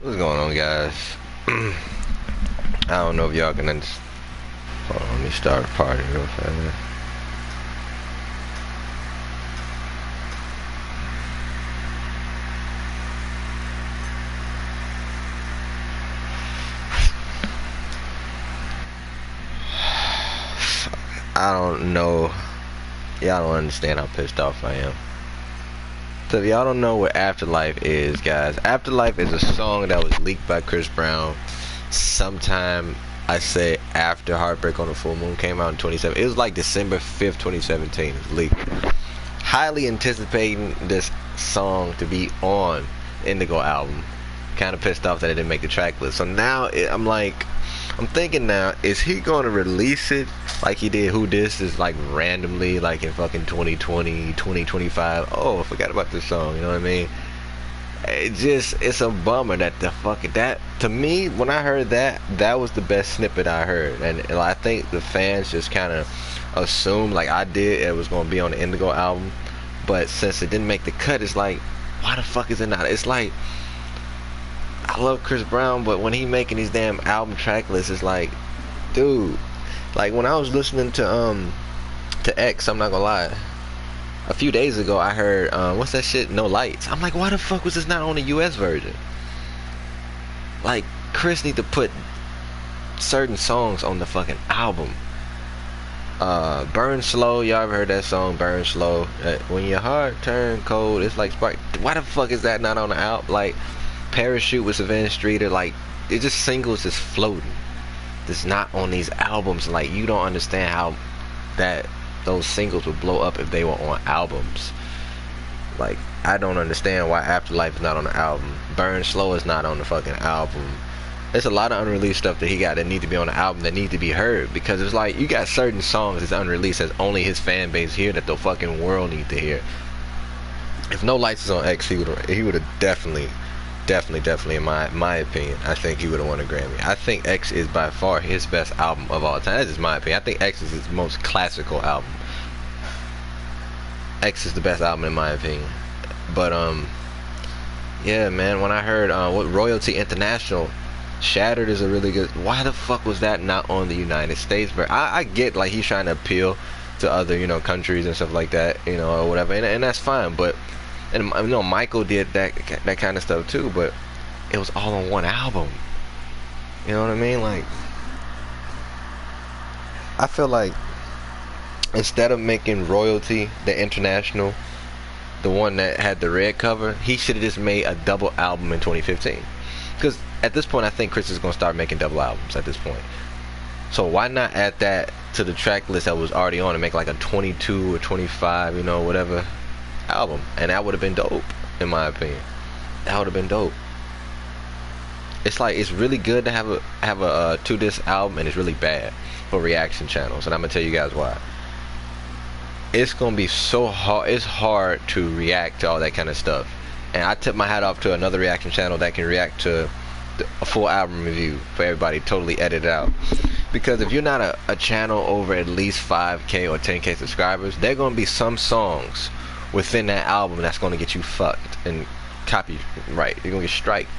What's going on, guys? I don't know if y'all can understand. Hold on, let me start a party real fast. I don't know. Y'all don't understand how pissed off I am. So if y'all don't know what Afterlife is, guys, Afterlife is a song that was leaked by Chris Brown sometime, I say, after Heartbreak on the Full Moon came out in 2017. It was like December 5th, 2017. It was leaked. Highly anticipating this song to be on Indigo album. Kind of pissed off that it didn't make the track list. So now I'm thinking now, is he going to release it like he did Who Dis is like randomly like in fucking 2020, 2025? Oh, I forgot about this song, you know what I mean? It's a bummer that that to me, when I heard that was the best snippet I heard. And I think the fans just kind of assumed, like I did, it was going to be on the Indigo album. But since it didn't make the cut, it's like, why the fuck is it not? It's like, I love Chris Brown, but when he making these damn album track lists, it's like, dude, like when I was listening to X, I'm not gonna lie, a few days ago I heard what's that shit, No Lights. I'm like, why the fuck was this not on the US version? Like, Chris need to put certain songs on the fucking album. Burn Slow, y'all ever heard that song, Burn Slow? When your heart turn cold, it's like spark. Why the fuck is that not on the album? Like, Parachute with Savannah Streeter, like, it's just singles just floating. It's not on these albums. Like, you don't understand how that those singles would blow up if they were on albums. Like, I don't understand why Afterlife is not on the album. Burn Slow is not on the fucking album. There's a lot of unreleased stuff that he got that need to be on the album, that need to be heard, because it's like you got certain songs that's unreleased that's only his fan base hear, that the fucking world need to hear. If No Lights is on X, he would have definitely, in my opinion, I think he would have won a Grammy. I think X is by far his best album of all time. That's just my opinion. I think X is his most classical album. X is the best album in my opinion. But yeah, man, when I heard what Royalty International, Shattered is a really good. Why the fuck was that not on the United States? But I get, like, he's trying to appeal to other, countries and stuff like that, or whatever, and that's fine. But Michael did that kind of stuff too, but it was all on one album. You know what I mean? Like, I feel like instead of making Royalty the International, the one that had the red cover, he should have just made a double album in 2015. Because at this point, I think Chris is going to start making double albums at this point. So why not add that to the track list that was already on and make like a 22 or 25, whatever album, and that would have been dope, in my opinion. That would have been dope. It's like, it's really good to have a to this album, and it's really bad for reaction channels, and I'm gonna tell you guys why. It's gonna be so hard. It's hard to react to all that kind of stuff, and I tip my hat off to another reaction channel that can react to a full album review for everybody, totally edited out. Because if you're not a channel over at least 5K or 10K subscribers, there are gonna be some songs within that album that's gonna get you fucked and copyright. You're gonna get striked,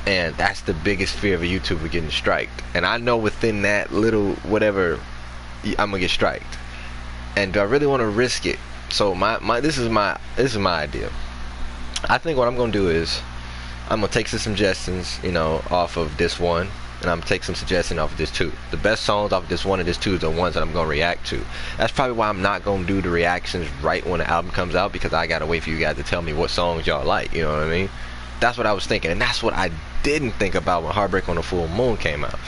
and that's the biggest fear of a YouTuber, getting striked. And I know within that little whatever, I'm gonna get striked. And do I really want to risk it? So this is my idea. I think what I'm gonna do is I'm gonna take some suggestions, off of this one, and I'm gonna take some suggestions off of this two. The best songs off of this one and this two are the ones that I'm gonna react to. That's probably why I'm not gonna do the reactions right when the album comes out, because I gotta wait for you guys to tell me what songs y'all like. You know what I mean? That's what I was thinking, and that's what I didn't think about when Heartbreak on the Full Moon came out.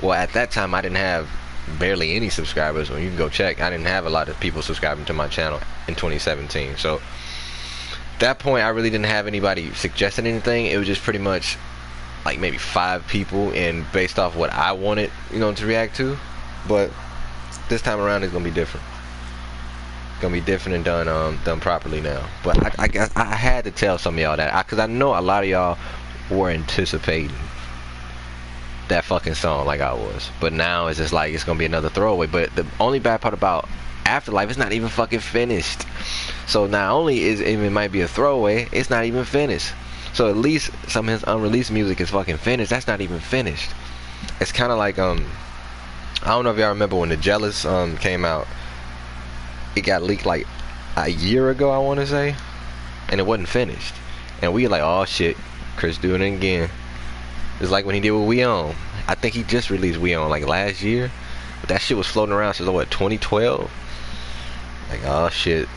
Well, at that time I didn't have barely any subscribers. When you can go check, I didn't have a lot of people subscribing to my channel in 2017. So at that point, I really didn't have anybody suggesting anything. It was just pretty much like maybe 5 people, and based off what I wanted, to react to. But this time around, it's gonna be different. It's gonna be different and done properly now. But I guess I had to tell some of y'all that, because I know a lot of y'all were anticipating that fucking song like I was. But now it's just like it's gonna be another throwaway. But the only bad part about Afterlife, it's not even fucking finished. So not only is it might be a throwaway, it's not even finished. So at least some of his unreleased music is fucking finished. That's not even finished. It's kind of like I don't know if y'all remember when the Jealous came out. It got leaked like a year ago, I want to say, and it wasn't finished. And we were like, oh shit, Chris doing it again. It's like when he did with We On. I think he just released We On like last year, but that shit was floating around since what, 2012. Like, oh shit.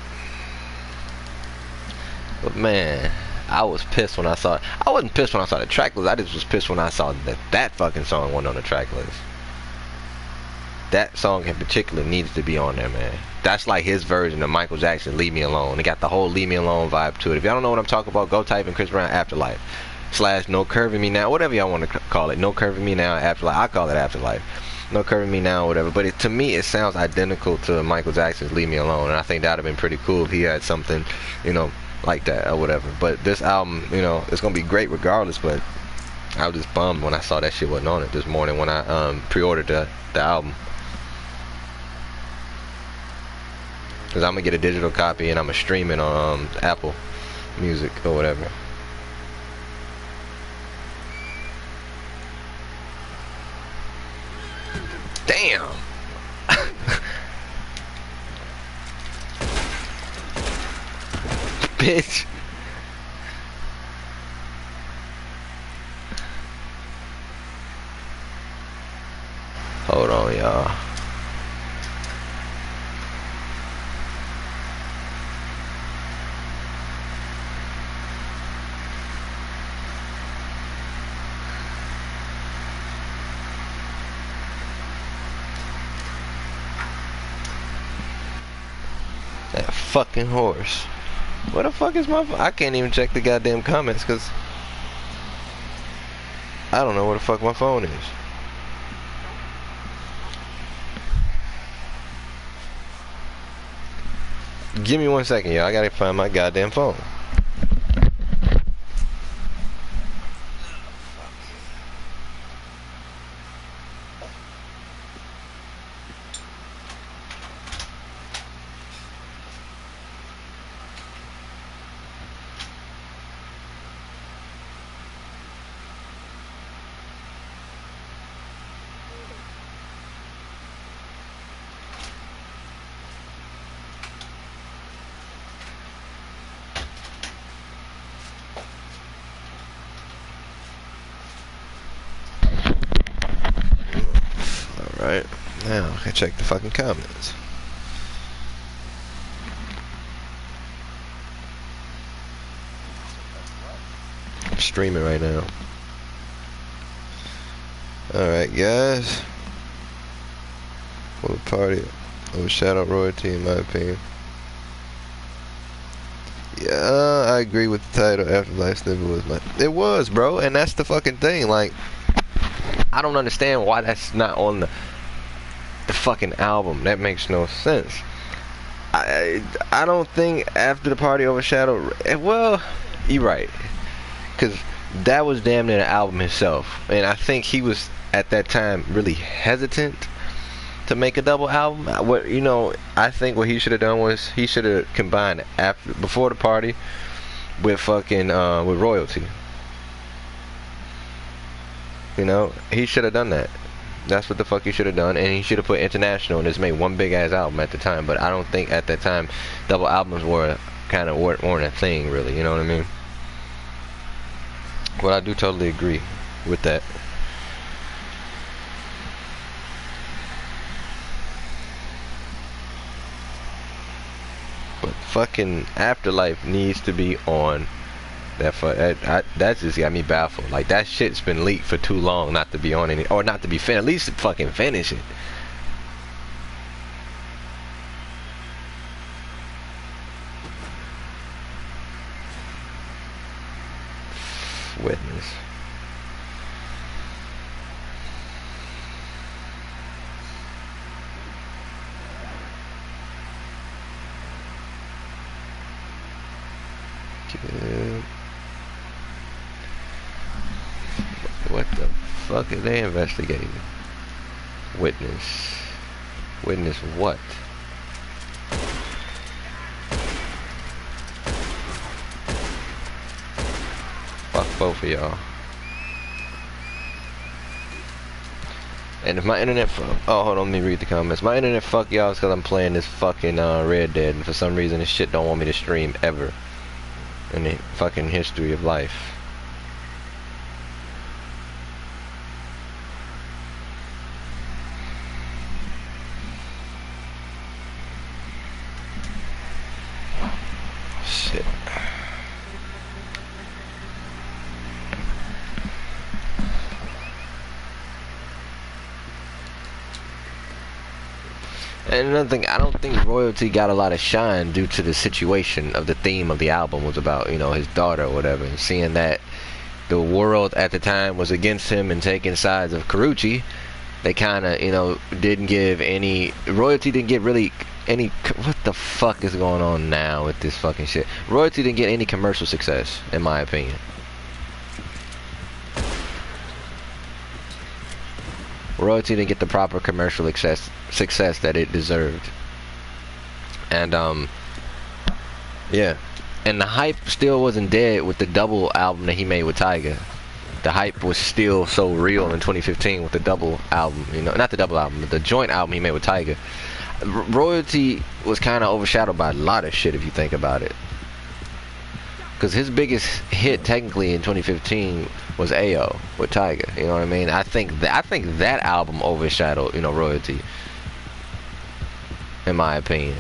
But man, I was pissed when I saw it. I wasn't pissed when I saw the track list. I just was pissed when I saw that fucking song wasn't on the track list. That song in particular needs to be on there, man. That's like his version of Michael Jackson, Leave Me Alone. It got the whole Leave Me Alone vibe to it. If y'all don't know what I'm talking about, go type in Chris Brown Afterlife / No Curving Me Now, whatever y'all want to call it. No Curving Me Now, Afterlife. I call it Afterlife. No Curving Me Now, whatever. But to me, it sounds identical to Michael Jackson's Leave Me Alone. And I think that would have been pretty cool if he had something, you know, like that or whatever. But this album, you know, it's going to be great regardless. But I was just bummed when I saw that shit wasn't on it this morning when I pre-ordered the album. Because I'm going to get a digital copy and I'm going to stream it on Apple Music or whatever. Damn! Bitch! Hold on, y'all. That fucking horse. What the fuck is my phone? I can't even check the goddamn comments because I don't know where the fuck my phone is. Give me 1 second, y'all. I gotta find my goddamn phone. Alright, now I can check the fucking comments. I'm streaming right now. Alright, guys. For the party overshadow royalty, in my opinion. Yeah, I agree with the title. Afterlife snippet was my. It was, bro, and that's the fucking thing. Like, I don't understand why that's not on the fucking album. That makes no sense. I don't think After the Party overshadowed. Well, you're right, because that was damn near the album itself, and I think he was at that time really hesitant to make a double album. What, you know, I think what he should have done was he should have combined Before the Party with fucking with Royalty. You know, he should have done that. That's what the fuck he should have done, and he should have put International and just made one big ass album at the time. But I don't think at that time double albums weren't a thing, really. You know what I mean? But I do totally agree with that. But fucking Afterlife needs to be on. That just got me baffled. Like, that shit's been leaked for too long not to be on any, or not to be finished. At least fucking finish it. Witness. Good. What the fuck are they investigating? Witness. Witness what? both of y'all. And if my internet oh, hold on, let me read the comments. My internet fuck y'all because I'm playing this fucking Red Dead, and for some reason this shit don't want me to stream ever in the fucking history of life. Shit. And another thing, I don't think Royalty got a lot of shine due to the situation of the theme of the album was about, you know, his daughter or whatever. And seeing that the world at the time was against him and taking sides of Carucci, they kind of, you know, didn't give any, Royalty didn't get really any, what the fuck is going on now with this fucking shit? Royalty didn't get any commercial success, in my opinion. Royalty didn't get the proper commercial success that it deserved. And yeah, and the hype still wasn't dead with the double album that he made with Tyga. The hype was still so real in 2015 with the double album, you know, not the double album, but the joint album he made with Tyga. Royalty was kind of overshadowed by a lot of shit if you think about it. Because his biggest hit technically in 2015 was Ayo with Tyga. You know what I mean? I think that album overshadowed, you know, Royalty, in my opinion.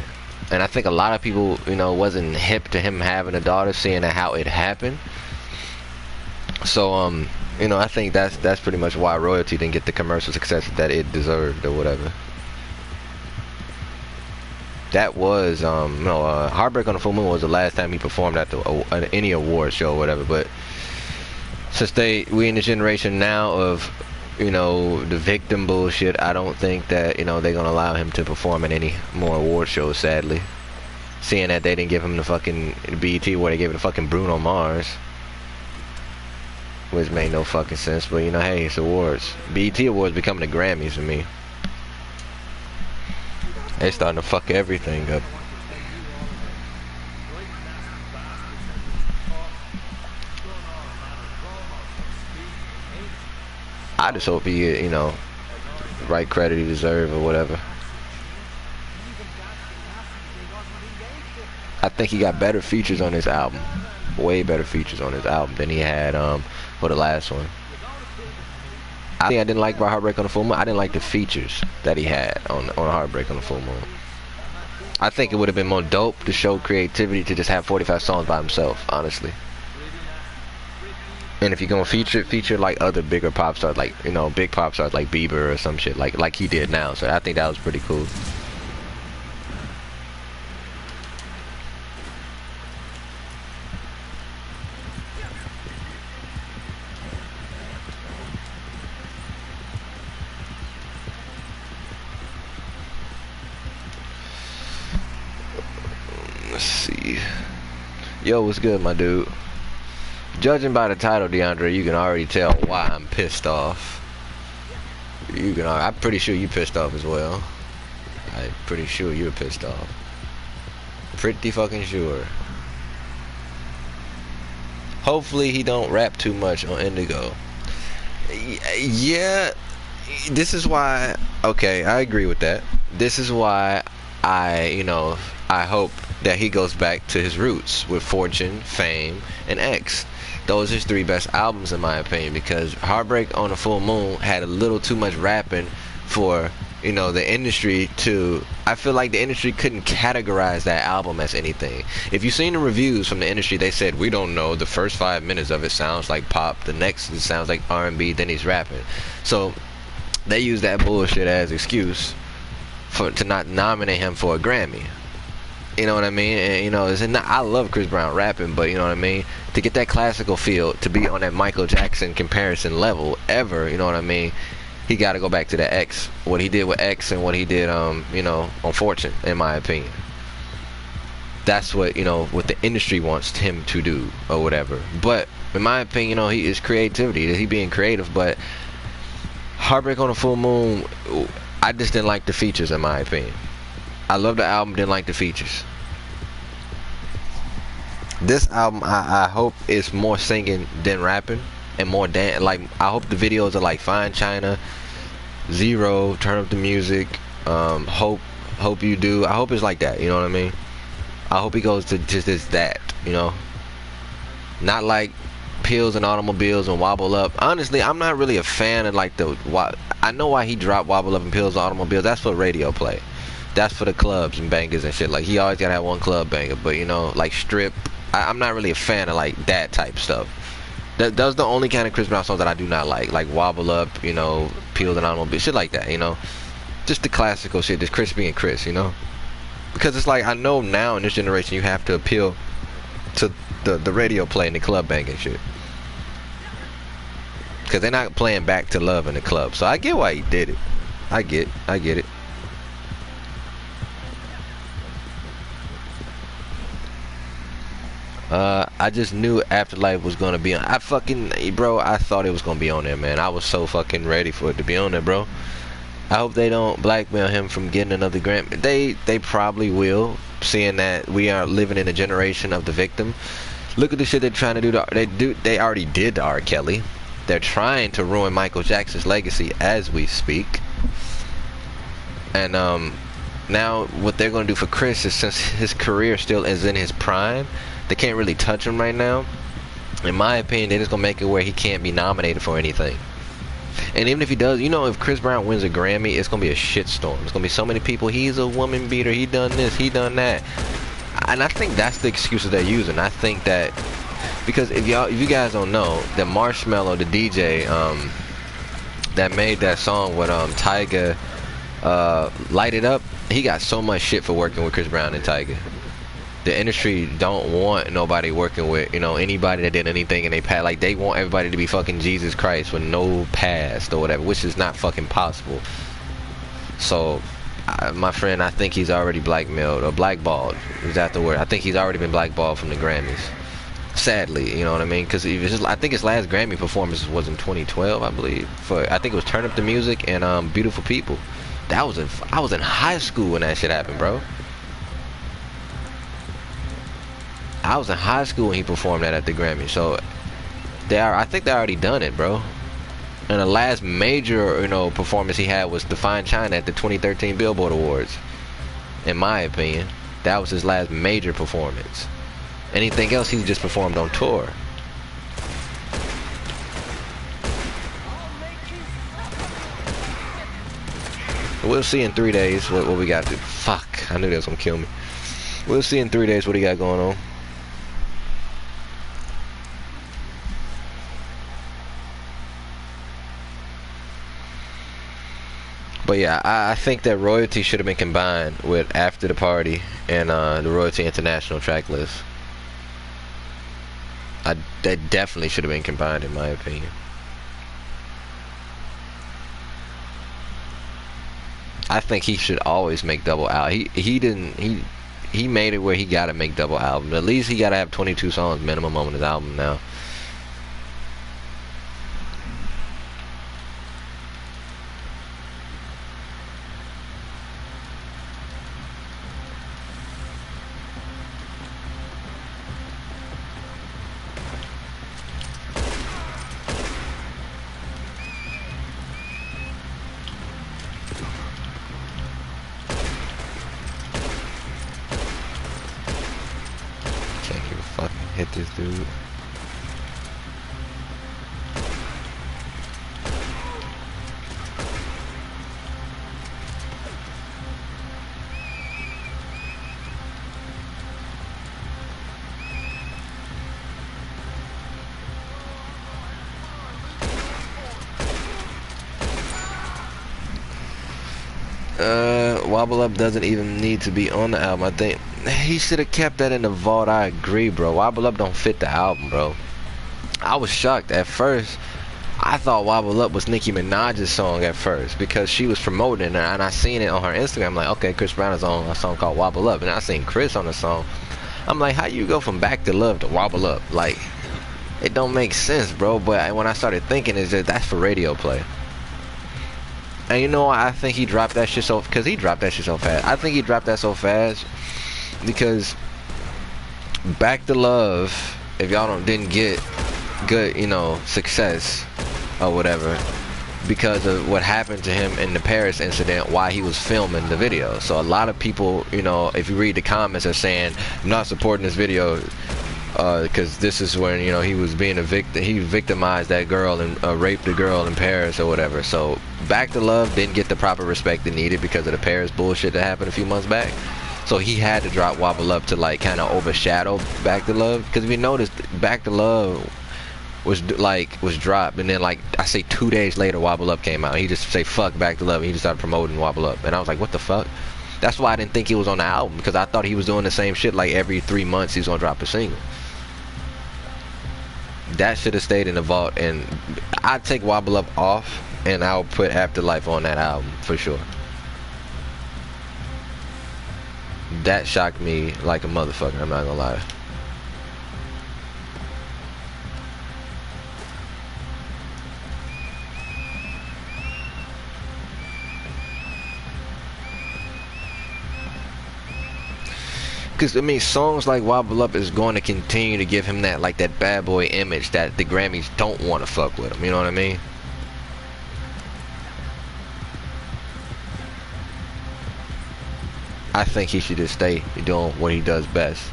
And I think a lot of people, you know, wasn't hip to him having a daughter, seeing how it happened. So you know, I think that's pretty much why Royalty didn't get the commercial success that it deserved or whatever. That was Heartbreak on the Full Moon was the last time he performed at any award show or whatever. But since we in the generation now of, you know, the victim bullshit, I don't think that, you know, they're gonna allow him to perform at any more award shows, sadly. Seeing that they didn't give him the fucking BET where they gave it to fucking Bruno Mars, which made no fucking sense. But you know, hey, it's awards. BET awards becoming the Grammys to me. They starting to fuck everything up. I just hope he, you know, right credit he deserve or whatever. I think he got better features on his album. Way better features on his album than he had for the last one. I think I didn't like about Heartbreak on the Full Moon. I didn't like the features that he had on Heartbreak on the Full Moon. I think it would have been more dope to show creativity to just have 45 songs by himself, honestly. And if you're gonna feature like other bigger pop stars, like, you know, big pop stars like Bieber or some shit, like he did now. So I think that was pretty cool. Let's see. Yo, what's good, my dude? Judging by the title, DeAndre, you can already tell why I'm pissed off. I'm pretty sure you pissed off as well. I'm pretty sure you're pissed off. Pretty fucking sure. Hopefully he don't rap too much on Indigo. Yeah, this is why. Okay, I agree with that. This is why I hope that he goes back to his roots with Fortune, Fame, and X. Those are his three best albums in my opinion, because Heartbreak on the Full Moon had a little too much rapping for, you know, the industry to, I feel like the industry couldn't categorize that album as anything. If you've seen the reviews from the industry, they said, we don't know, the first 5 minutes of it sounds like pop, the next it sounds like R&B, then he's rapping. So they use that bullshit as excuse to not nominate him for a Grammy. You know what I mean? And, you know, I love Chris Brown rapping, but you know what I mean? To get that classical feel, to be on that Michael Jackson comparison level ever, you know what I mean? He got to go back to the X. What he did with X and what he did, you know, on Fortune, in my opinion. That's what, you know, what the industry wants him to do or whatever. But in my opinion, you know, he is creativity. He being creative, but Heartbreak on the Full Moon, I just didn't like the features, in my opinion. I love the album, didn't like the features. This album, I hope it's more singing than rapping and more dance. Like I hope the videos are like Fine China, Zero, Turn Up the Music, Hope You Do. I hope it's like that. You know what I mean? I hope he goes to just this that. You know, not like Pills and Automobiles and Wobble Up. Honestly, I'm not really a fan of like the. I know why he dropped Wobble Up and Pills and Automobiles. That's for radio play. That's for the clubs and bangers and shit. Like he always gotta have one club banger. But you know, like Strip. I'm not really a fan of like that type stuff. That's the only kind of Chris Brown songs that I do not like Wobble Up, you know, Pills and Automobiles, shit like that, you know. Just the classical shit, just Chris being Chris, you know. Because it's like I know now in this generation you have to appeal to the radio play and the club banging shit. Because they're not playing Back to Love in the club. So I get why he did it. I get it. I just knew Afterlife was gonna be on. I thought it was gonna be on there, man. I was so fucking ready for it to be on there, bro. I hope they don't blackmail him from getting another Grammy. They probably will, seeing that we are living in a generation of the victim. Look at the shit they're trying to do. They already did to R. Kelly. They're trying to ruin Michael Jackson's legacy as we speak. And now what they're gonna do for Chris is, since his career still is in his prime, they can't really touch him right now. In my opinion, they're just gonna make it where he can't be nominated for anything. And even if he does, you know, if Chris Brown wins a Grammy, it's gonna be a shitstorm. It's gonna be so many people. He's a woman beater. He done this. He done that. And I think that's the excuses they're using. I think that because if you guys don't know, that Marshmello, the DJ, that made that song with Tyga, Light It Up, he got so much shit for working with Chris Brown and Tyga. The industry don't want nobody working with, you know, anybody that did anything in they past. Like, they want everybody to be fucking Jesus Christ with no past or whatever, which is not fucking possible. So, my friend, I think he's already blackmailed or blackballed. Is that the word? I think he's already been blackballed from the Grammys. Sadly, you know what I mean? Because I think his last Grammy performance was in 2012, I believe. I think it was Turn Up the Music and Beautiful People. I was in high school when that shit happened, bro. I was in high school when he performed that at the Grammy. So I think they already done it, bro. And the last major, you know, performance he had was the Fine China at the 2013 Billboard Awards. In my opinion, that was his last major performance. Anything else, he's just performed on tour. We'll see in 3 days what we got to. Fuck, I knew that was gonna kill me. We'll see in 3 days what he got going on. But yeah, I think that Royalty should have been combined with After the Party and the Royalty International track list. That definitely should have been combined, in my opinion. I think he should always make double album. He made it where he gotta make double albums. At least he gotta have 22 songs minimum on his album now. Hit this dude. Wobble Up doesn't even need to be on the album. I think he should have kept that in the vault. I agree, bro. Wobble Up don't fit the album, bro. I was shocked at first. I thought Wobble Up was Nicki Minaj's song at first because she was promoting it, and I seen it on her Instagram. I'm like, okay, Chris Brown is on a song called Wobble Up, and I seen Chris on the song. I'm like, how you go from Back to Love to Wobble Up? Like, it don't make sense, bro. But when I started thinking, is that that's for radio play. And you know, I think he dropped that shit because he dropped that shit so fast. I think he dropped that so fast because Back to Love, if y'all didn't get good, you know, success or whatever, because of what happened to him in the Paris incident while he was filming the video. So a lot of people, you know, if you read the comments, are saying, I'm not supporting this video because this is when, you know, he was being a victim, he victimized that girl and raped the girl in Paris or whatever. So Back to Love didn't get the proper respect it needed because of the Paris bullshit that happened a few months back. So he had to drop Wobble Up to like kind of overshadow Back to Love, because if you noticed, Back to Love was dropped, and then like I say 2 days later Wobble Up came out. He just say fuck Back to Love, and he just started promoting Wobble Up, and I was like, what the fuck? That's why I didn't think he was on the album, because I thought he was doing the same shit, like every 3 months he's gonna drop a single. That should have stayed in the vault, and I'd take Wobble Up off and I'll put Afterlife on that album for sure. That shocked me like a motherfucker, I'm not gonna lie. Because I mean, songs like Wobble Up is going to continue to give him that, like, that bad boy image that the Grammys don't want to fuck with him, you know what I mean? I think he should just stay doing what he does best.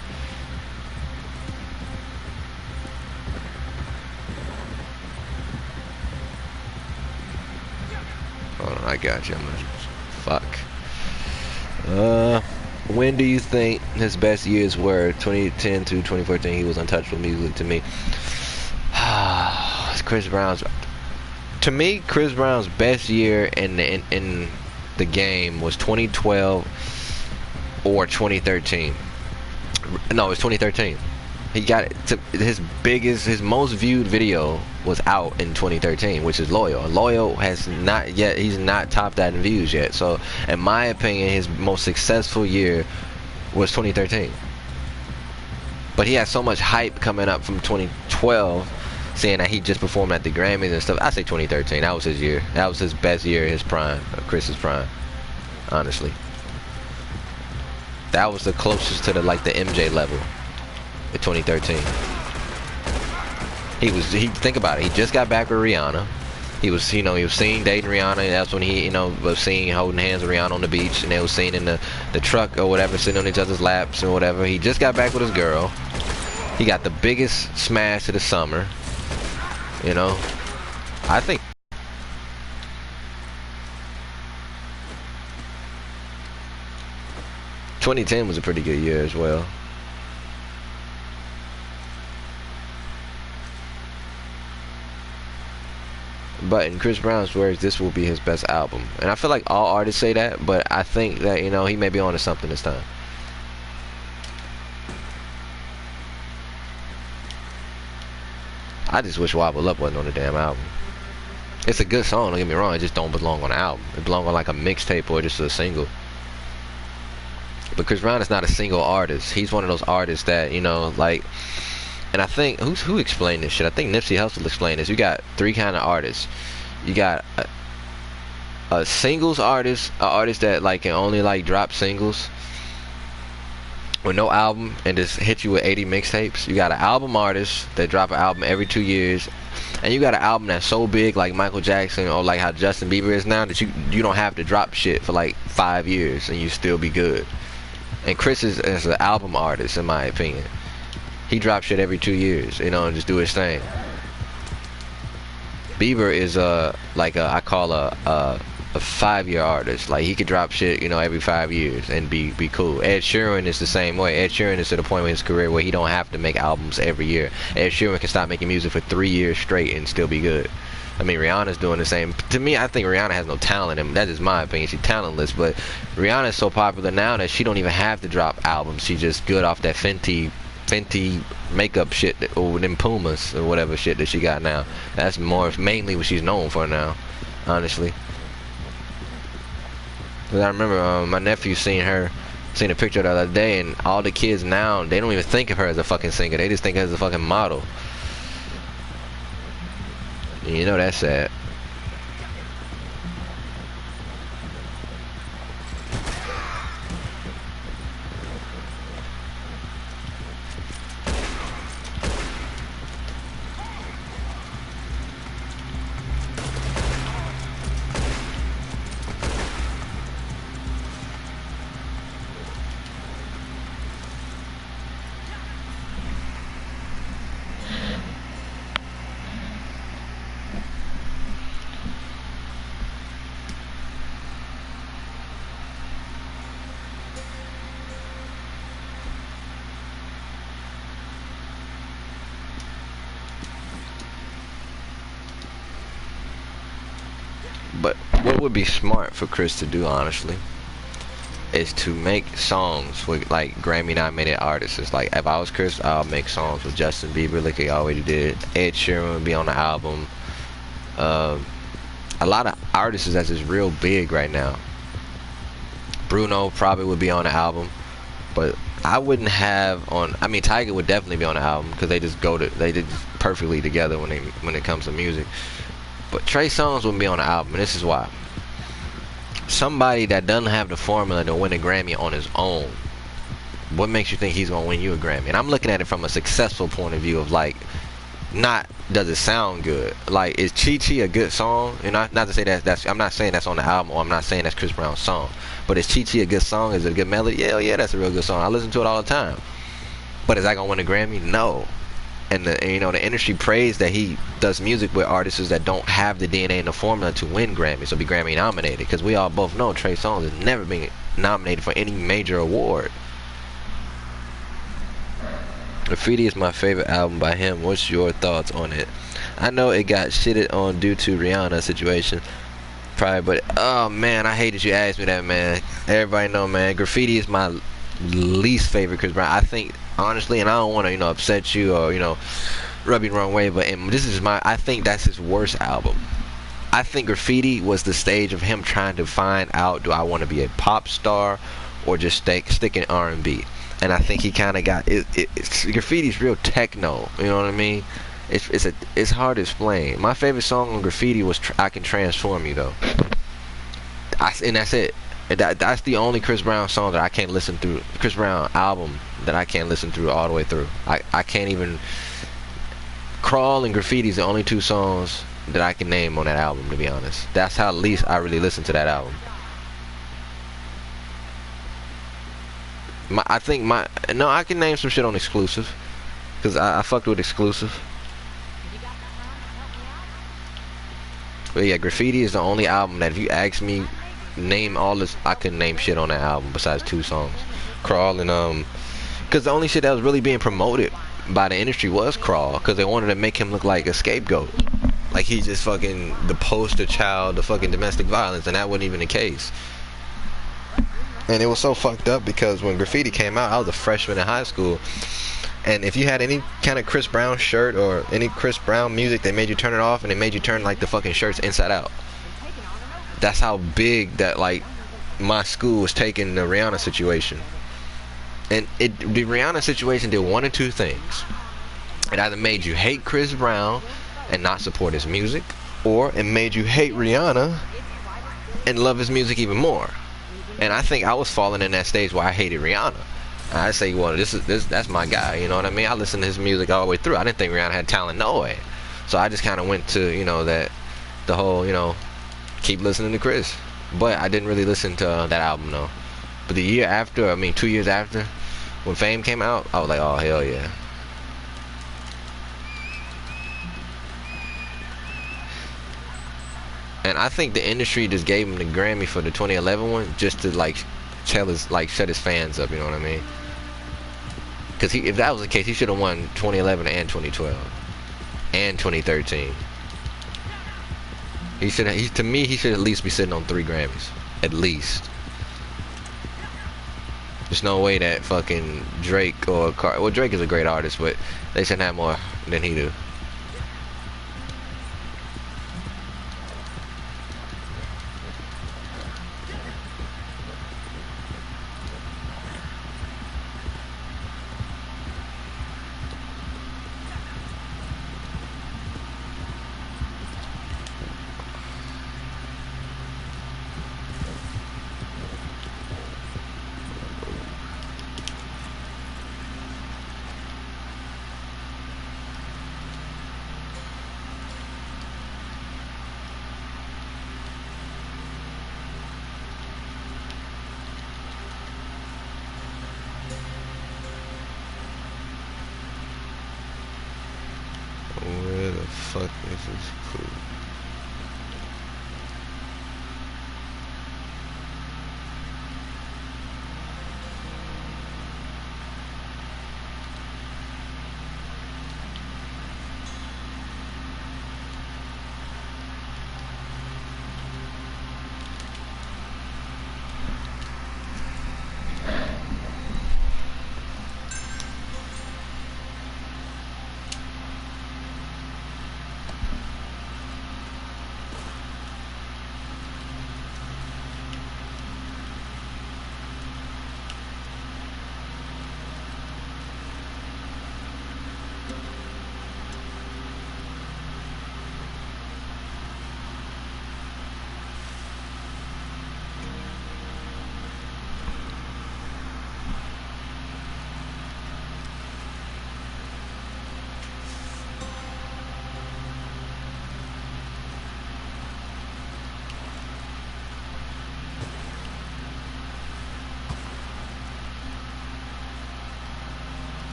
Hold on, I got you. Fuck. When do you think his best years were? 2010 to 2014, he was untouchable musically to me. Chris Brown's. To me, Chris Brown's best year in the game was 2012 or 2013. No, it was 2013. He got it to his most viewed video was out in 2013, which is Loyal. Loyal has not yet, he's not topped that in views yet. So, in my opinion, his most successful year was 2013. But he had so much hype coming up from 2012, saying that he just performed at the Grammys and stuff. I say 2013. That was his year. That was his best year, his prime, Chris's prime. Honestly, that was the closest to the MJ level. 2013. He think about it. He just got back with Rihanna. He was seen dating Rihanna. That's when he, was seen holding hands with Rihanna on the beach, and they was seen in the truck or whatever, sitting on each other's laps or whatever. He just got back with his girl. He got the biggest smash of the summer. I think 2010 was a pretty good year as well. But in Chris Brown's words, this will be his best album. And I feel like all artists say that, but I think that, he may be onto something this time. I just wish Wobble Up wasn't on the damn album. It's a good song, don't get me wrong, it just don't belong on the album. It belongs on like a mixtape or just a single. But Chris Brown is not a single artist. He's one of those artists that, and I think, who explained this shit? I think Nipsey Hussle explained this. You got three kind of artists. You got a singles artist, an artist that can only drop singles with no album and just hit you with 80 mixtapes. You got an album artist that drop an album every 2 years. And you got an album that's so big like Michael Jackson or like how Justin Bieber is now that you don't have to drop shit for 5 years and you still be good. And Chris is an album artist, in my opinion. He drops shit every 2 years, and just do his thing. Bieber is I call a 5-year artist. Like, he could drop shit, every 5 years and be cool. Ed Sheeran is the same way. Ed Sheeran is to the point in his career where he don't have to make albums every year. Ed Sheeran can stop making music for 3 years straight and still be good. I mean, Rihanna's doing the same. To me, I think Rihanna has no talent, and that is my opinion. She's talentless, but Rihanna is so popular now that she don't even have to drop albums. She's just good off that Fenty makeup shit, or them Pumas or whatever shit that she got now. That's mainly what she's known for now, honestly. Cause I remember my nephew seen a picture the other day, and all the kids now, they don't even think of her as a fucking singer. They just think of her as a fucking model. And that's sad. But what would be smart for Chris to do, honestly, is to make songs with like Grammy nominated artists. It's like if I was Chris, I'll make songs with Justin Bieber like he already did. Ed Sheeran would be on the album. Um, a lot of artists that's just real big right now. Bruno probably would be on the album, but I wouldn't have on. I mean, Tiger would definitely be on the album because they did perfectly together when it comes to music. But Trey Songz wouldn't be on the album, and this is why. Somebody that doesn't have the formula to win a Grammy on his own, what makes you think he's gonna win you a Grammy? And I'm looking at it from a successful point of view of like, not does it sound good? Like, is Chi Chi a good song? And not to say that's I'm not saying that's on the album, or I'm not saying that's Chris Brown's song. But is Chi Chi a good song? Is it a good melody? Yeah, that's a real good song. I listen to it all the time. But is that gonna win a Grammy? No. And the industry praised that he does music with artists that don't have the DNA and the formula to win Grammys or be Grammy nominated. Because we all both know Trey Songz has never been nominated for any major award. Graffiti is my favorite album by him. What's your thoughts on it? I know it got shitted on due to Rihanna situation, probably, but oh man, I hate that you asked me that, man. Everybody know, man. Graffiti is my least favorite Chris Brown. I think honestly, and I don't want to upset you or rub you the wrong way, but I think that's his worst album. I think Graffiti was the stage of him trying to find out, do I want to be a pop star or just stick in R&B? And I think he kind of got Graffiti's real techno, you know what I mean? It's hard to explain. My favorite song on Graffiti was I Can Transform You, though. And that's it. That's the only Chris Brown song that I can't listen through. Chris Brown album that I can't listen through all the way through. I can't even. Crawl and Graffiti is the only two songs that I can name on that album, to be honest. That's how least I really listen to that album. I can name some shit on Exclusive, because I fucked with Exclusive. But yeah, Graffiti is the only album that if you ask me name all this, I couldn't name shit on that album besides two songs, Crawl and because the only shit that was really being promoted by the industry was Crawl, because they wanted to make him look like a scapegoat, like he's just fucking the poster child of fucking domestic violence, and that wasn't even the case. And it was so fucked up because when Graffiti came out, I was a freshman in high school, and if you had any kind of Chris Brown shirt or any Chris Brown music, they made you turn it off, and they made you turn like the fucking shirts inside out. That's how big that like my school was taking the Rihanna situation. And the Rihanna situation did one of two things. It either made you hate Chris Brown and not support his music, or it made you hate Rihanna and love his music even more. And I think I was falling in that stage where I hated Rihanna. I say, well, that's my guy, you know what I mean? I listened to his music all the way through. I didn't think Rihanna had talent, no way. So I just kind of went to, the whole, keep listening to Chris. But I didn't really listen to that album, though. But the year after, 2 years after, when Fame came out, I was like, oh, hell yeah. And I think the industry just gave him the Grammy for the 2011 one just to shut his fans up, you know what I mean? Because if that was the case, he should have won 2011 and 2012 and 2013. To me, he should at least be sitting on 3 Grammys, at least. There's no way that fucking Drake or Drake is a great artist, but they shouldn't have more than he do.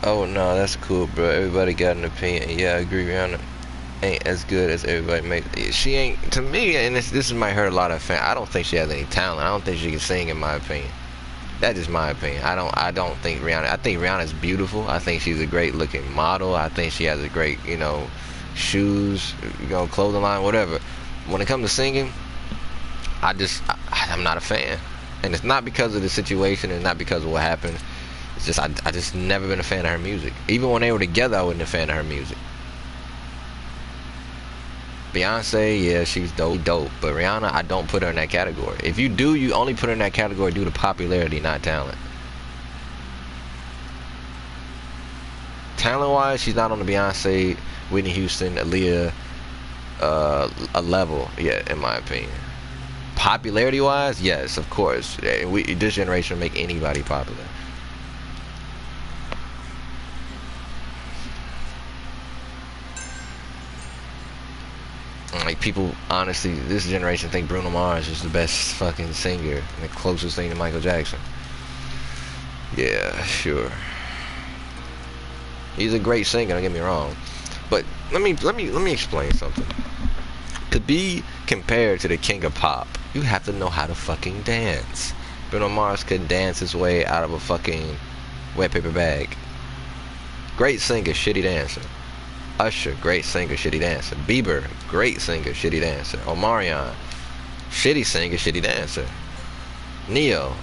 Oh no, that's cool, bro. Everybody got an opinion. Yeah, I agree. Rihanna ain't as good as everybody makes. She ain't to me, and this might hurt a lot of fans. I don't think she has any talent. I don't think she can sing, in my opinion. That's just my opinion. I don't think Rihanna. I think Rihanna's beautiful. I think she's a great looking model. I think she has a great, shoes, clothing line, whatever. When it comes to singing, I'm not a fan, and it's not because of the situation, and not because of what happened. It's just I just never been a fan of her music. Even when they were together, I wasn't a fan of her music. Beyonce, yeah, she's dope, but Rihanna, I don't put her in that category. If you do, you only put her in that category due to popularity, not talent. Talent-wise, she's not on the Beyonce, Whitney Houston, Aaliyah a level yet, in my opinion. Popularity-wise, yes, of course. This generation will make anybody popular. Like, people, honestly, this generation think Bruno Mars is the best fucking singer and the closest thing to Michael Jackson. Yeah, sure. He's a great singer, don't get me wrong. But let me explain something. To be compared to the king of pop, you have to know how to fucking dance. Bruno Mars could dance his way out of a fucking wet paper bag. Great singer, shitty dancer. Usher, great singer, shitty dancer. Bieber, great singer, shitty dancer. Omarion, shitty singer, shitty dancer. Neo,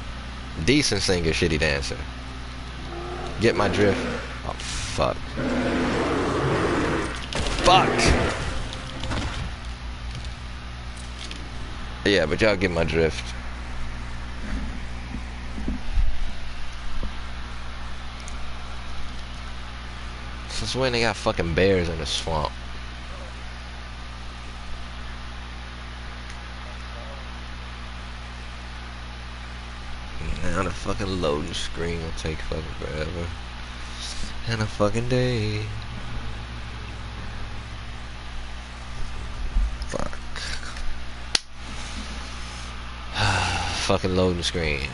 decent singer, shitty dancer. Get my drift? Oh, fuck. Fuck! Yeah, but y'all get my drift. Since when they got fucking bears in the swamp? Now the fucking loading screen will take fucking forever. And a fucking day. Fuck. Fucking loading screen.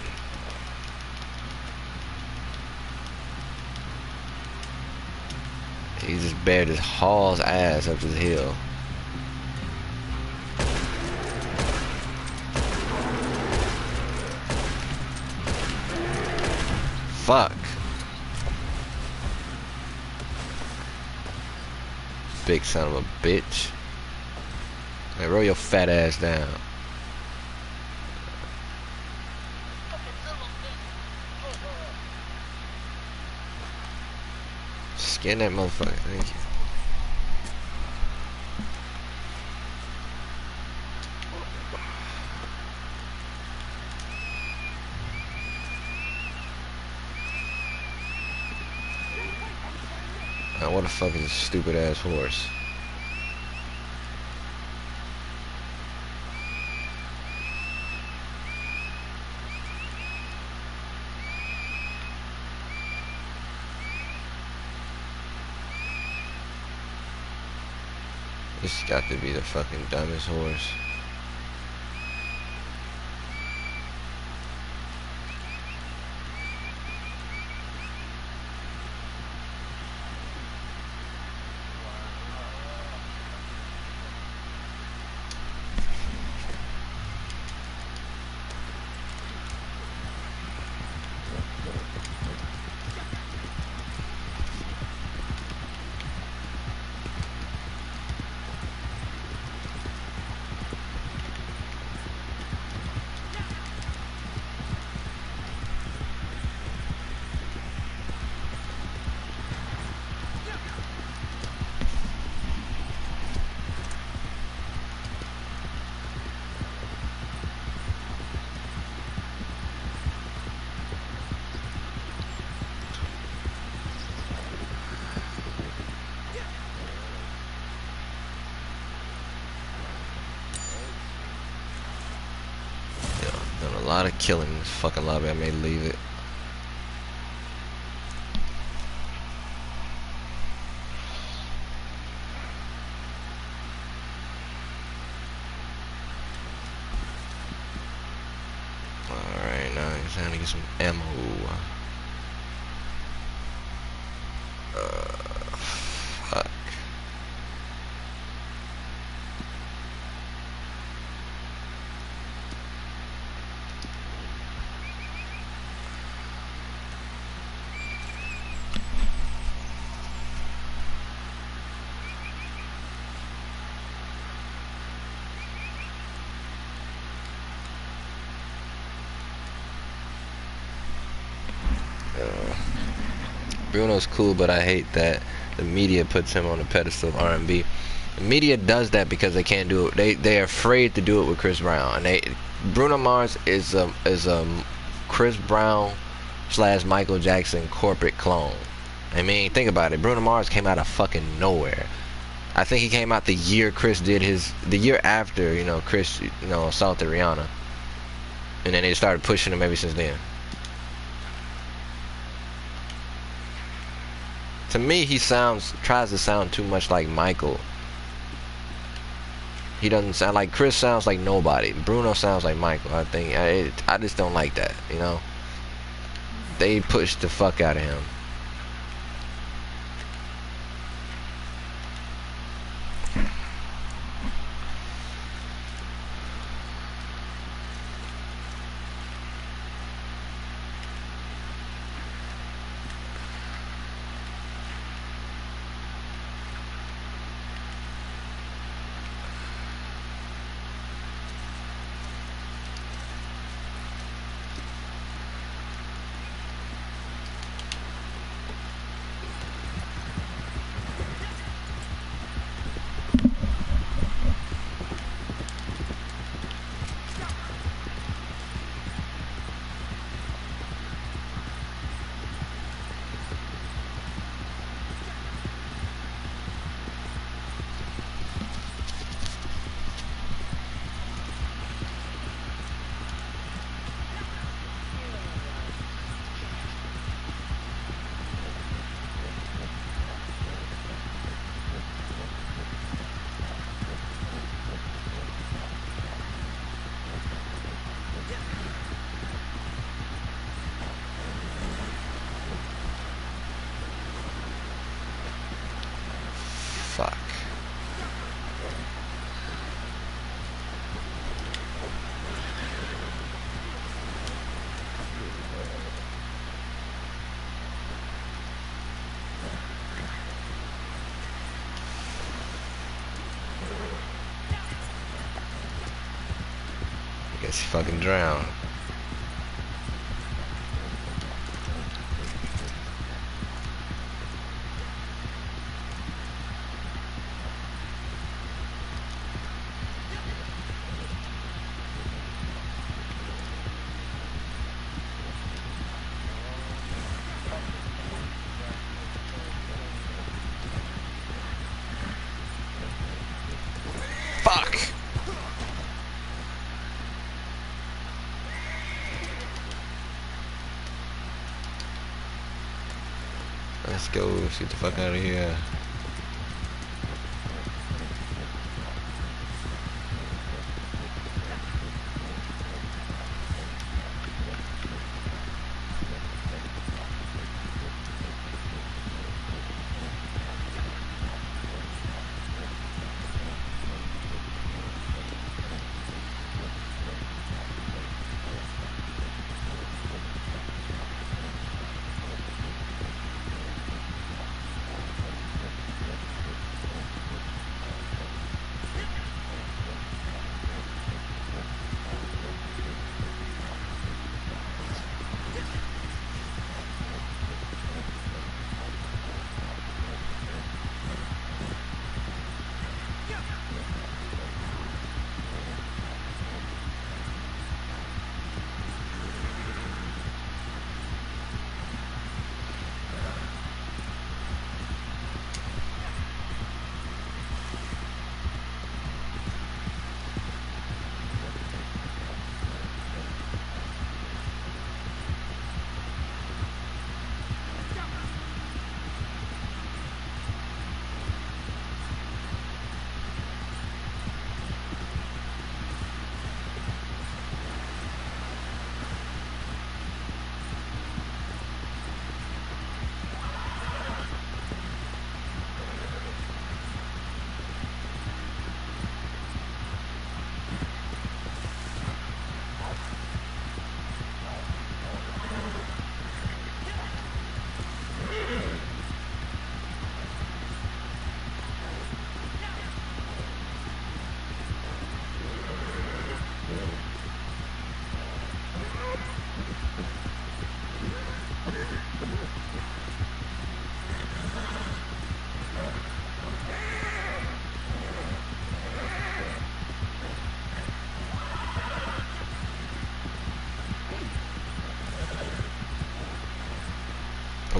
He just bear just hauls ass up to the hill. Fuck. Big son of a bitch. Hey, roll your fat ass down. Skin that motherfucker. Thank you. Now, what the fuck is this stupid ass horse? This got to be the fucking dumbest horse. A lot of killing in this fucking lobby. I may leave it. Alright, now it's time to get some ammo. Bruno's cool, but I hate that the media puts him on the pedestal of R&B. The media does that because they can't do it. They're afraid to do it with Chris Brown. And Bruno Mars is a Chris Brown / Michael Jackson corporate clone. I mean, think about it. Bruno Mars came out of fucking nowhere. I think he came out the year Chris did the year after, Chris, assaulted Rihanna. And then they started pushing him ever since then. To me, he tries to sound too much like Michael. He doesn't sound like Chris. Sounds like nobody. Bruno sounds like Michael. I just don't like that. They pushed the fuck out of him. Fuck. I guess he fucking drowned. Fuck! Let's go. Let's get the fuck out of here.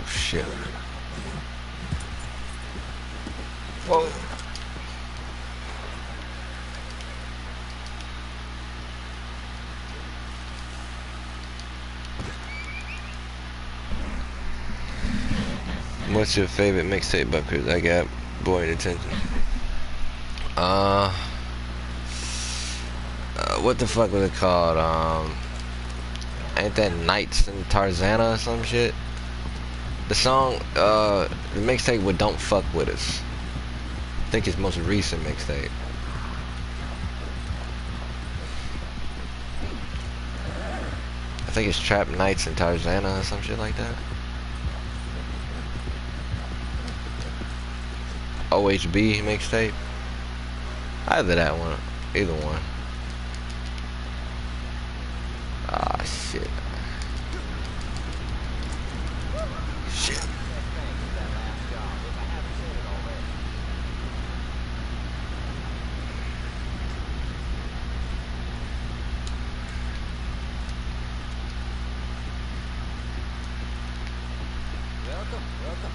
shit. Whoa. What's your favorite mixtape by Chris? I got boy attention. What the fuck was it called? Ain't that Knights and Tarzana or some shit? The song, the mixtape with Don't Fuck With Us. I think his most recent mixtape. I think it's Trap Knights and Tarzana or some shit like that. OHB mixtape. Either that one, either one. Ah, shit. Shit. Welcome.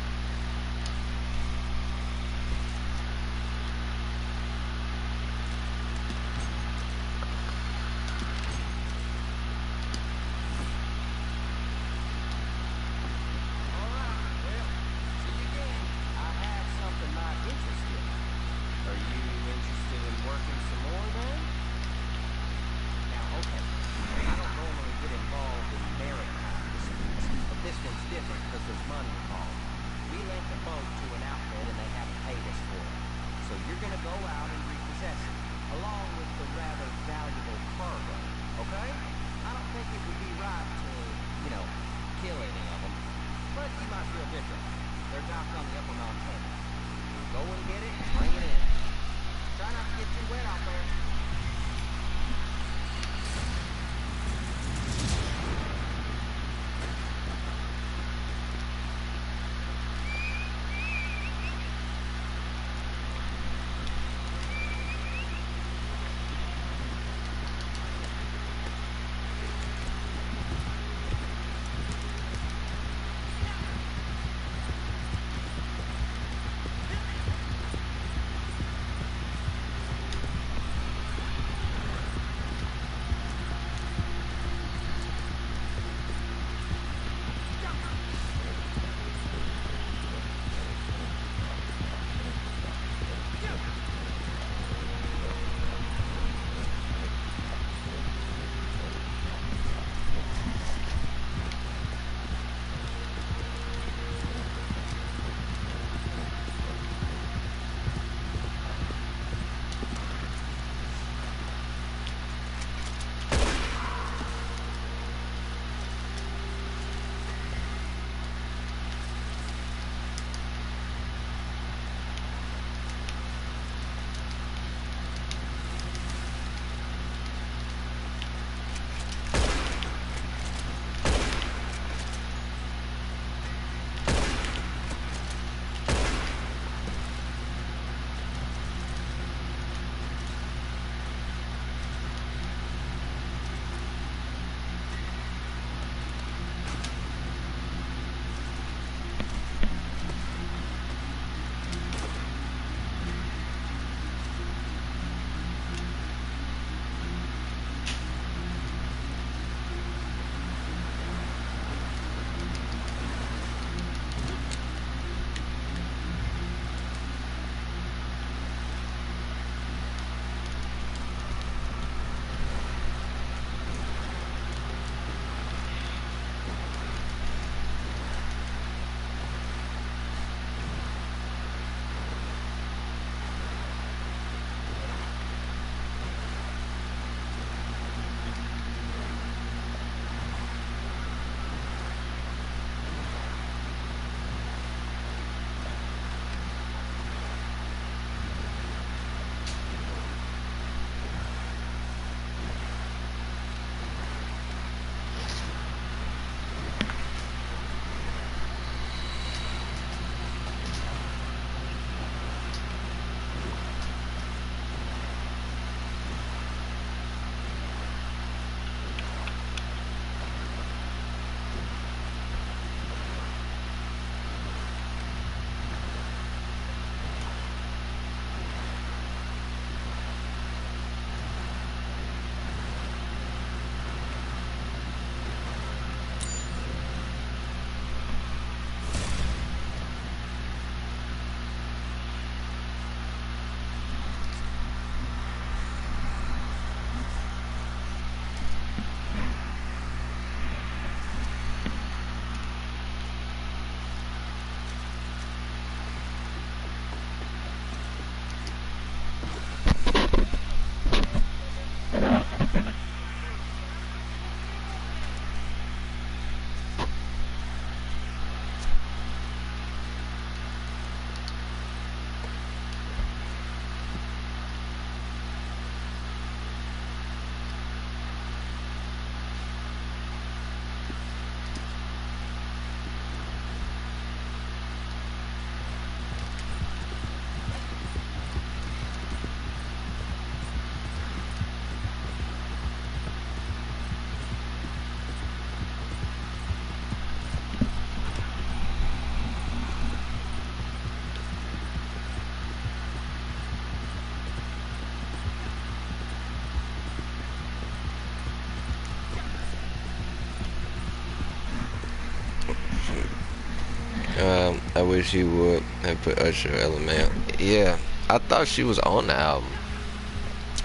I wish he would have put Usher LMA. Yeah, I thought she was on the album,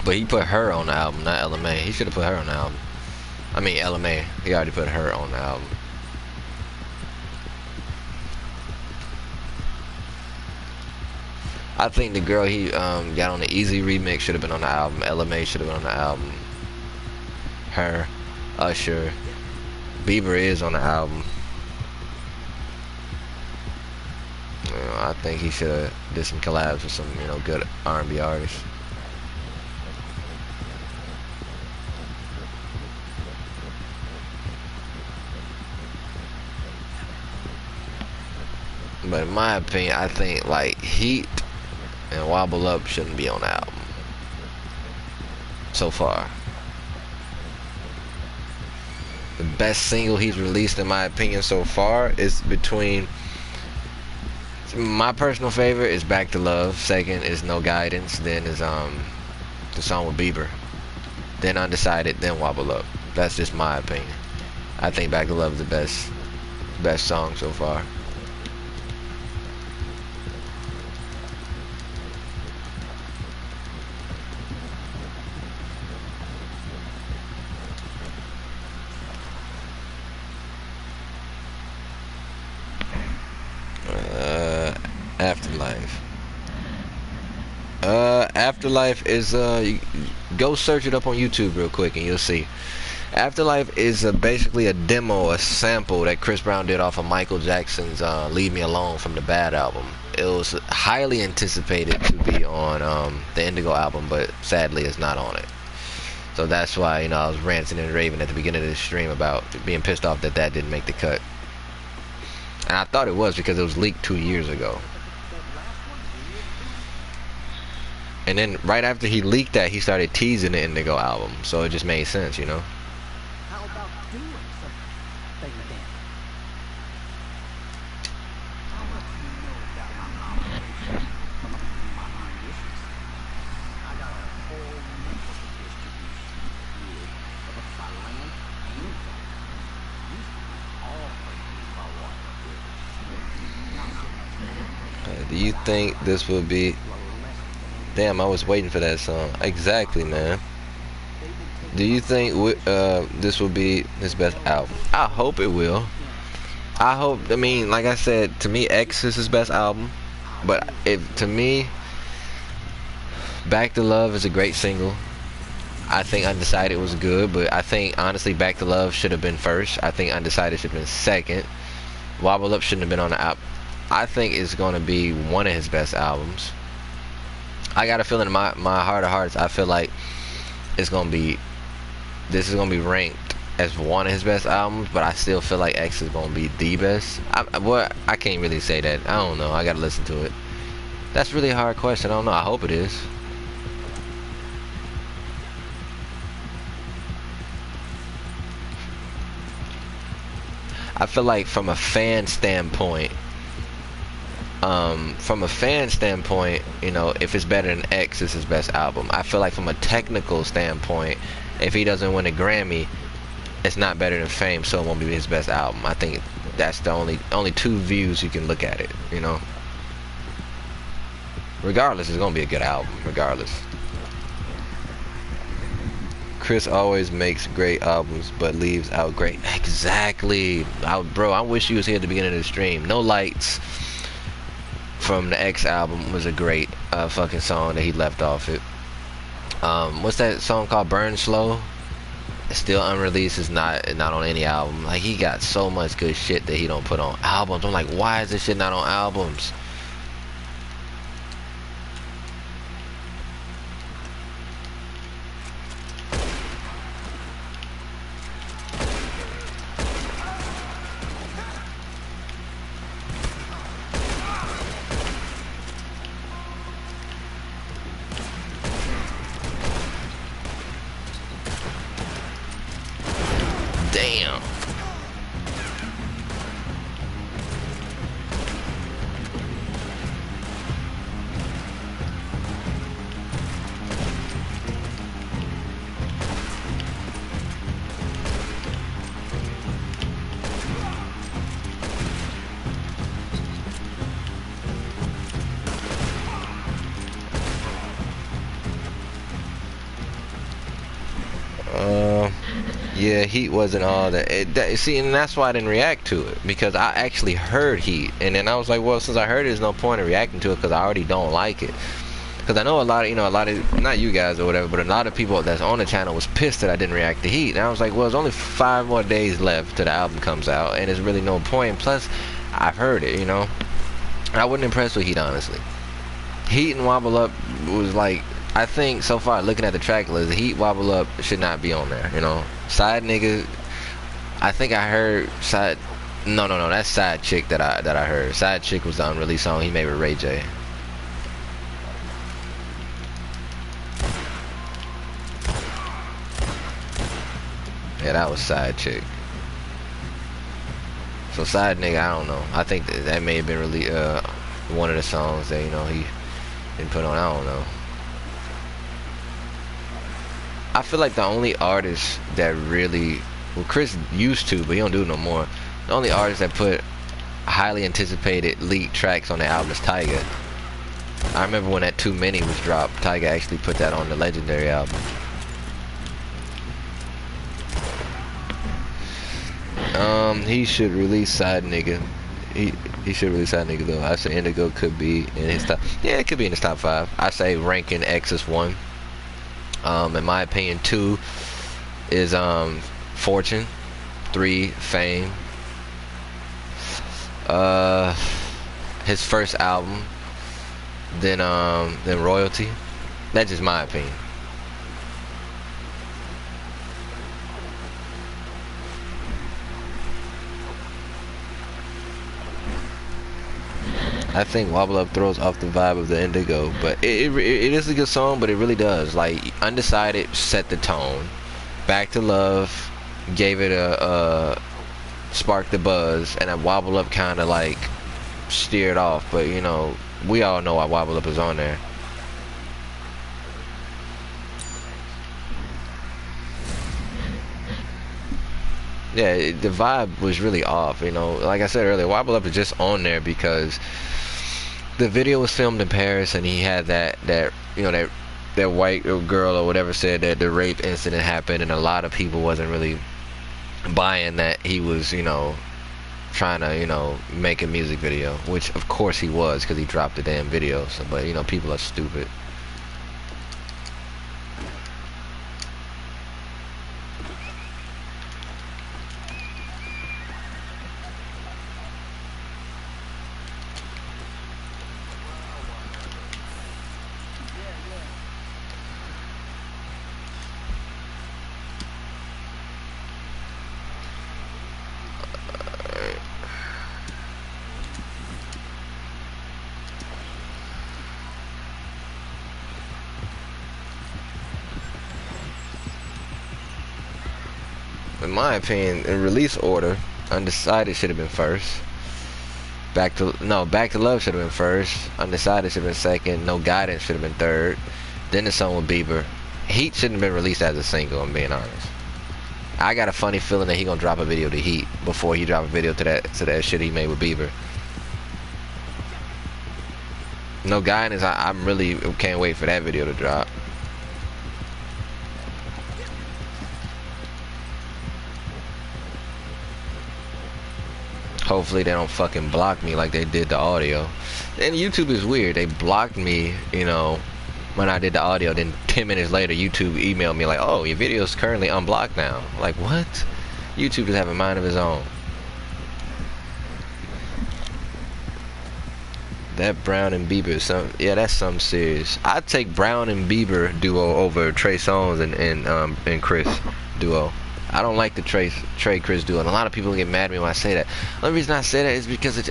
but he put her on the album, not LMA. He should have put her on the album. I mean LMA. He already put her on the album. I think the girl he got on the Easy remix should have been on the album. LMA should have been on the album. Her, Usher, Bieber is on the album. I think he should have did some collabs with some, good R&B artists. But in my opinion, I think like Heat and Wobble Up shouldn't be on the album so far. The best single he's released, in my opinion, so far is between. My personal favorite is Back to Love. Second is No Guidance. Then is the song with Bieber. Then Undecided. Then Wobble Up. That's just my opinion. I think Back to Love is the best song so far. Afterlife. Afterlife is go search it up on YouTube real quick and you'll see. Afterlife is basically a demo, a sample that Chris Brown did off of Michael Jackson's Leave Me Alone from the Bad album. It was highly anticipated to be on the Indigo album, but sadly it's not on it. So that's why, I was ranting and raving at the beginning of the stream about being pissed off that didn't make the cut. And I thought it was because it was leaked 2 years ago. And then right after he leaked that, he started teasing the Indigo album. So it just made sense, How about doing something then? How much do you know about my operation? My ambitions? I got a whole network of distribution. Yeah, by land and water. These people all break me by water. Not so much. Do you think this will be... Damn, I was waiting for that song. Exactly, man. Do you think this will be his best album? I hope it will. I mean, like I said, to me, X is his best album. But to me, Back to Love is a great single. I think Undecided was good, but I think, honestly, Back to Love should have been first. I think Undecided should have been second. Wobble Up shouldn't have been on the album. I think it's going to be one of his best albums. I got a feeling in my heart of hearts, I feel like this is gonna be ranked as one of his best albums, but I still feel like X is gonna be the best. I can't really say that. I don't know. I gotta listen to it. That's really a hard question. I don't know. I hope it is. I feel like from a fan standpoint, if it's better than X, it's his best album. I feel like from a technical standpoint, if he doesn't win a Grammy, it's not better than Fame, so it won't be his best album. I think that's the only two views you can look at it, Regardless, it's gonna be a good album, regardless. Chris always makes great albums, but leaves out great. Exactly. Bro, I wish you was here at the beginning of the stream. No Lights from the X album was a great fucking song that he left off it. What's that song called? Burn Slow? It's still unreleased. It's not on any album. Like, he got so much good shit that he don't put on albums. I'm like, why is this shit not on albums? Damn. Yeah, Heat wasn't all that. See, and that's why I didn't react to it, because I actually heard Heat, and then I was like, well, since I heard it, there's no point in reacting to it because I already don't like it. Because I know a lot of, a lot of, not you guys or whatever, but a lot of people that's on the channel was pissed that I didn't react to Heat. And I was like, well, there's only 5 more days left till the album comes out, and there's really no point. Plus, I've heard it, I wasn't impressed with Heat, honestly. Heat and Wobble Up was like, I think so far looking at the track list, Heat, Wobble Up should not be on there. Side Nigga, I think I heard Side. No, that's Side Chick that I heard. Side Chick was the unreleased song he made with Ray J. Yeah, that was Side Chick. So Side Nigga, I don't know. I think that may have been really one of the songs that he didn't put on. I don't know. I feel like the only artist that really, well, Chris used to, but he don't do it no more. The only artist that put highly anticipated leaked tracks on the album is Tyga. I remember when that Too Many was dropped, Tyga actually put that on the Legendary album. He should release Side Nigga. He should release Side Nigga though. I say Indigo could be in his top. Yeah, it could be in his top 5. I say ranking X is 1. In my opinion, 2 is Fortune. 3 Fame. His first album. Then Royalty. That's just my opinion. I think Wobble Up throws off the vibe of the Indigo, but it is a good song, but it really does. Like, Undecided set the tone. Back to Love gave it a spark the buzz, and then Wobble Up kind of like steered off. But we all know why Wobble Up is on there. Yeah, the vibe was really off. Like I said earlier, Wobble Up is just on there because the video was filmed in Paris, and he had that white girl or whatever said that the rape incident happened, and a lot of people wasn't really buying that he was trying to make a music video, which of course he was because he dropped the damn video. So, but people are stupid. In my opinion, in release order, Undecided should have been first. Back to Love should have been first. Undecided should have been second. No Guidance should have been third. Then the song with Bieber. Heat shouldn't have been released as a single, I'm being honest. I got a funny feeling that he gonna drop a video to Heat before he drop a video to that shit he made with Bieber. No Guidance, I really can't wait for that video to drop. Hopefully they don't fucking block me like they did the audio. And YouTube is weird. They blocked me, when I did the audio. Then 10 minutes later, YouTube emailed me like, oh, your video is currently unblocked now. Like, what? YouTube just have a mind of his own. That Brown and Bieber is that's something serious. I'd take Brown and Bieber duo over Trey Songz and Chris duo. I don't like the Trey Chris duo, and a lot of people get mad at me when I say that. The only reason I say that is because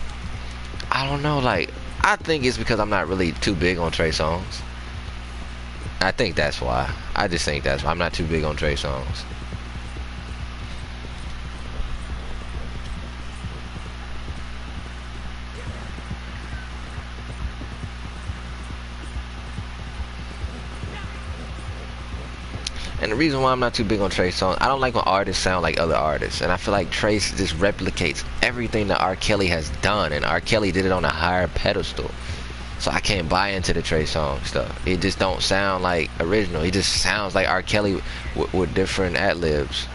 I don't know, like, I think it's because I'm not really too big on Trey Songz. I think that's why. I just think that's why I'm not too big on Trey Songz. And the reason why I'm not too big on Trey Songz, I don't like when artists sound like other artists. And I feel like Trey just replicates everything that R. Kelly has done. And R. Kelly did it on a higher pedestal. So I can't buy into the Trey Songz stuff. It just don't sound like original. He just sounds like R. Kelly with different ad-libs.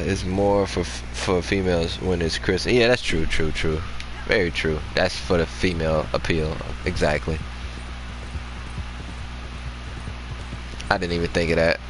it's more for females when it's Chris. Yeah, that's true, true, true. Very true. That's for the female appeal. Exactly. I didn't even think of that.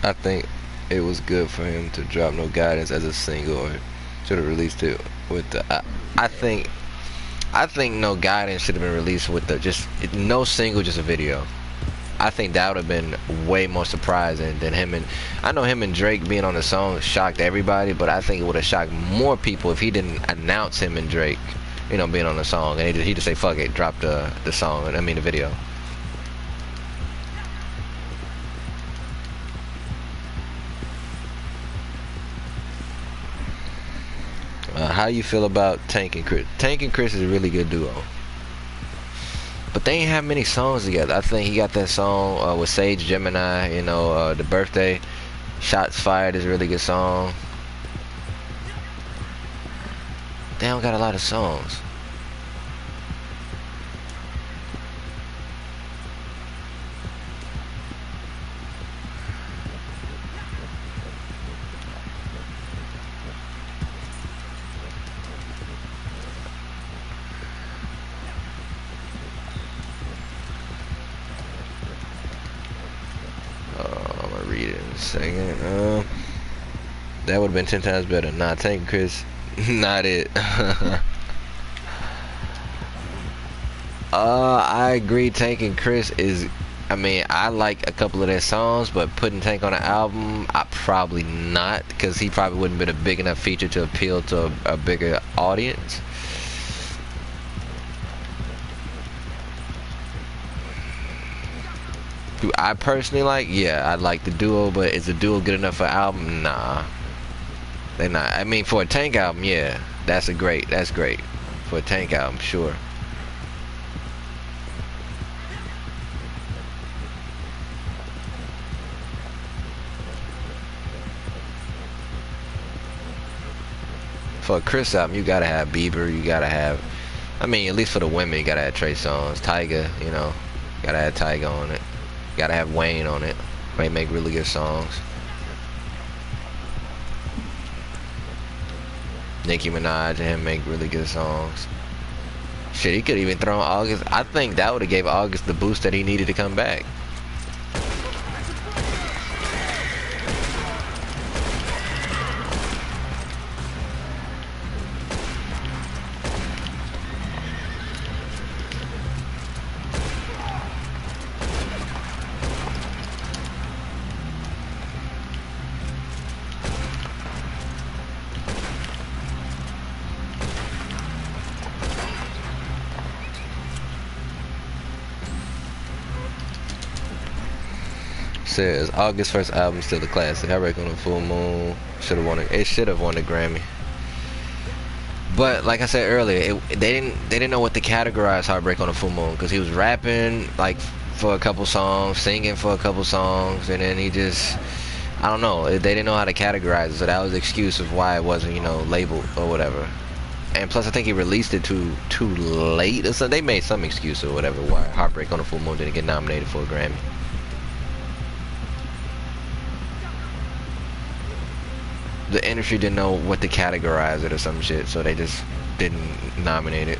I think it was good for him to drop No Guidance as a single, or should have released it with the. I think No Guidance should have been released with the just no single, just a video. I think that would have been way more surprising than him and. I know him and Drake being on the song shocked everybody, but I think it would have shocked more people if he didn't announce him and Drake, you know, being on the song, and he just say fuck it, drop the song. I mean the video. How you feel about Tank and Chris? Tank and Chris is a really good duo, but they ain't have many songs together. I think he got that song with Sage Gemini, you know, The Birthday. Shots Fired is a really good song. They don't got a lot of songs. I'm gonna read it in a second. That would have been 10 times better. Nah, Tank and Chris, not it. I agree. Tank and Chris is. I mean, I like a couple of their songs, but putting Tank on an album, I probably not, because he probably wouldn't been a big enough feature to appeal to a bigger audience. Do I personally like? Yeah, I like the duo, but is the duo good enough for an album? Nah, they're not. I mean, for a Tank album, yeah, that's great. For a Tank album, sure. For a Chris album, you gotta have Bieber, you gotta have, I mean, at least for the women, you gotta have Trey Songz, Tyga, you know, gotta have Tyga on it, gotta have Wayne on it. They make really good songs. Nicki Minaj and him make really good songs. Shit, he could even throw in August. I think that would have gave August the boost that he needed to come back. Says August first album still a classic. Heartbreak on the Full Moon should have won it. It should have won the Grammy. But like I said earlier, they didn't know what to categorize Heartbreak on the Full Moon, because he was rapping like for a couple songs, singing for a couple songs, and then he just, I don't know, they didn't know how to categorize it, so that was the excuse of why it wasn't, you know, labeled or whatever. And plus, I think he released it too late, or so they made some excuse or whatever why Heartbreak on the Full Moon didn't get nominated for a Grammy. The industry didn't know what to categorize it or some shit, so they just didn't nominate it.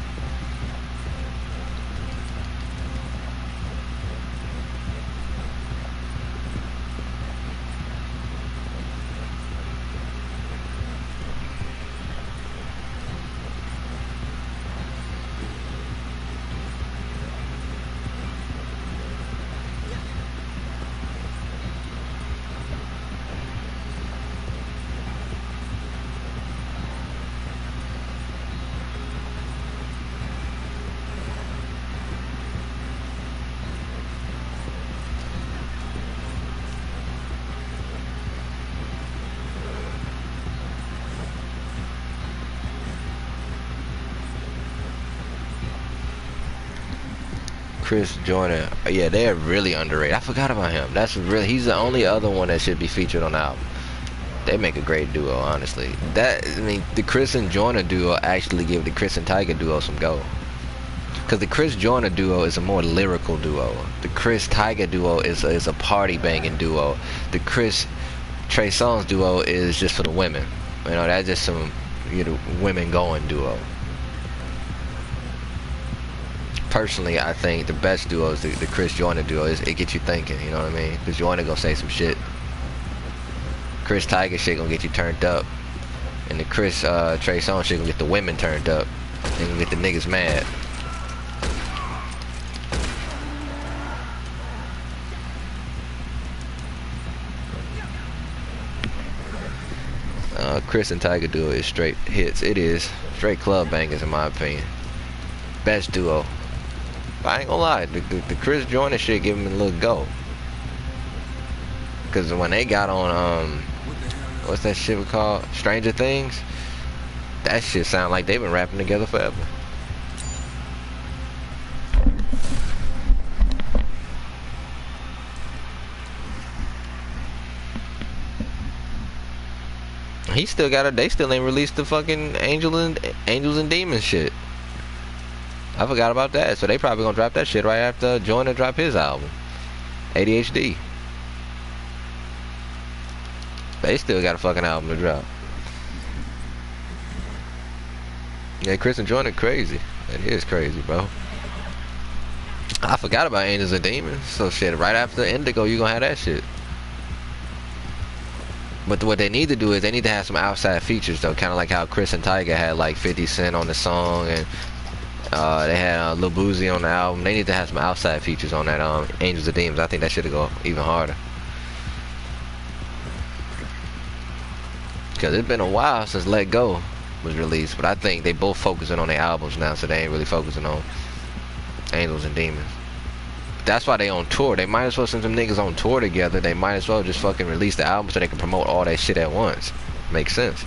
Chris Joyner, yeah, they're really underrated. I forgot about him. That's really, he's the only other one that should be featured on the album. They make a great duo, honestly. I mean, the Chris and Joyner duo actually give the Chris and Tyga duo some go. Because the Chris Joyner duo is a more lyrical duo. The Chris Tyga duo is a party banging duo. The Chris Trey Songz duo is just for the women. You know, that's just some, you know, women going duo. Personally, I think the best duo is the Chris Joyner duo. It gets you thinking, you know what I mean? Because Joyner gonna say some shit. Chris Tyga shit gonna get you turned up. And the Chris Trey Songz shit gonna get the women turned up. And gonna get the niggas mad. Chris and Tyga duo is straight hits. It is. Straight club bangers in my opinion. Best duo. I ain't gonna lie, the Chris Joyner shit give him a little go. Cause when they got on what's that shit we call Stranger Things, that shit sound like they've been rapping together forever. He still got it. They still ain't released the fucking Angels and Demons shit. I forgot about that. So they probably gonna drop that shit right after Joyner drop his album, ADHD. They still got a fucking album to drop. Yeah, Chris and Joyner crazy. That is crazy, bro. I forgot about Angels and Demons. So shit, right after Indigo, you gonna have that shit. But what they need to do is they need to have some outside features though, kind of like how Chris and Tyga had like 50 Cent on the song, and they had Lil Boozy on the album. They need to have some outside features on that Angels and Demons. I think that should go even harder. Because it's been a while since Let Go was released, but I think they both focusing on their albums now, so they ain't really focusing on Angels and Demons. That's why they on tour. They might as well send some niggas on tour together. They might as well just fucking release the album so they can promote all that shit at once. Makes sense.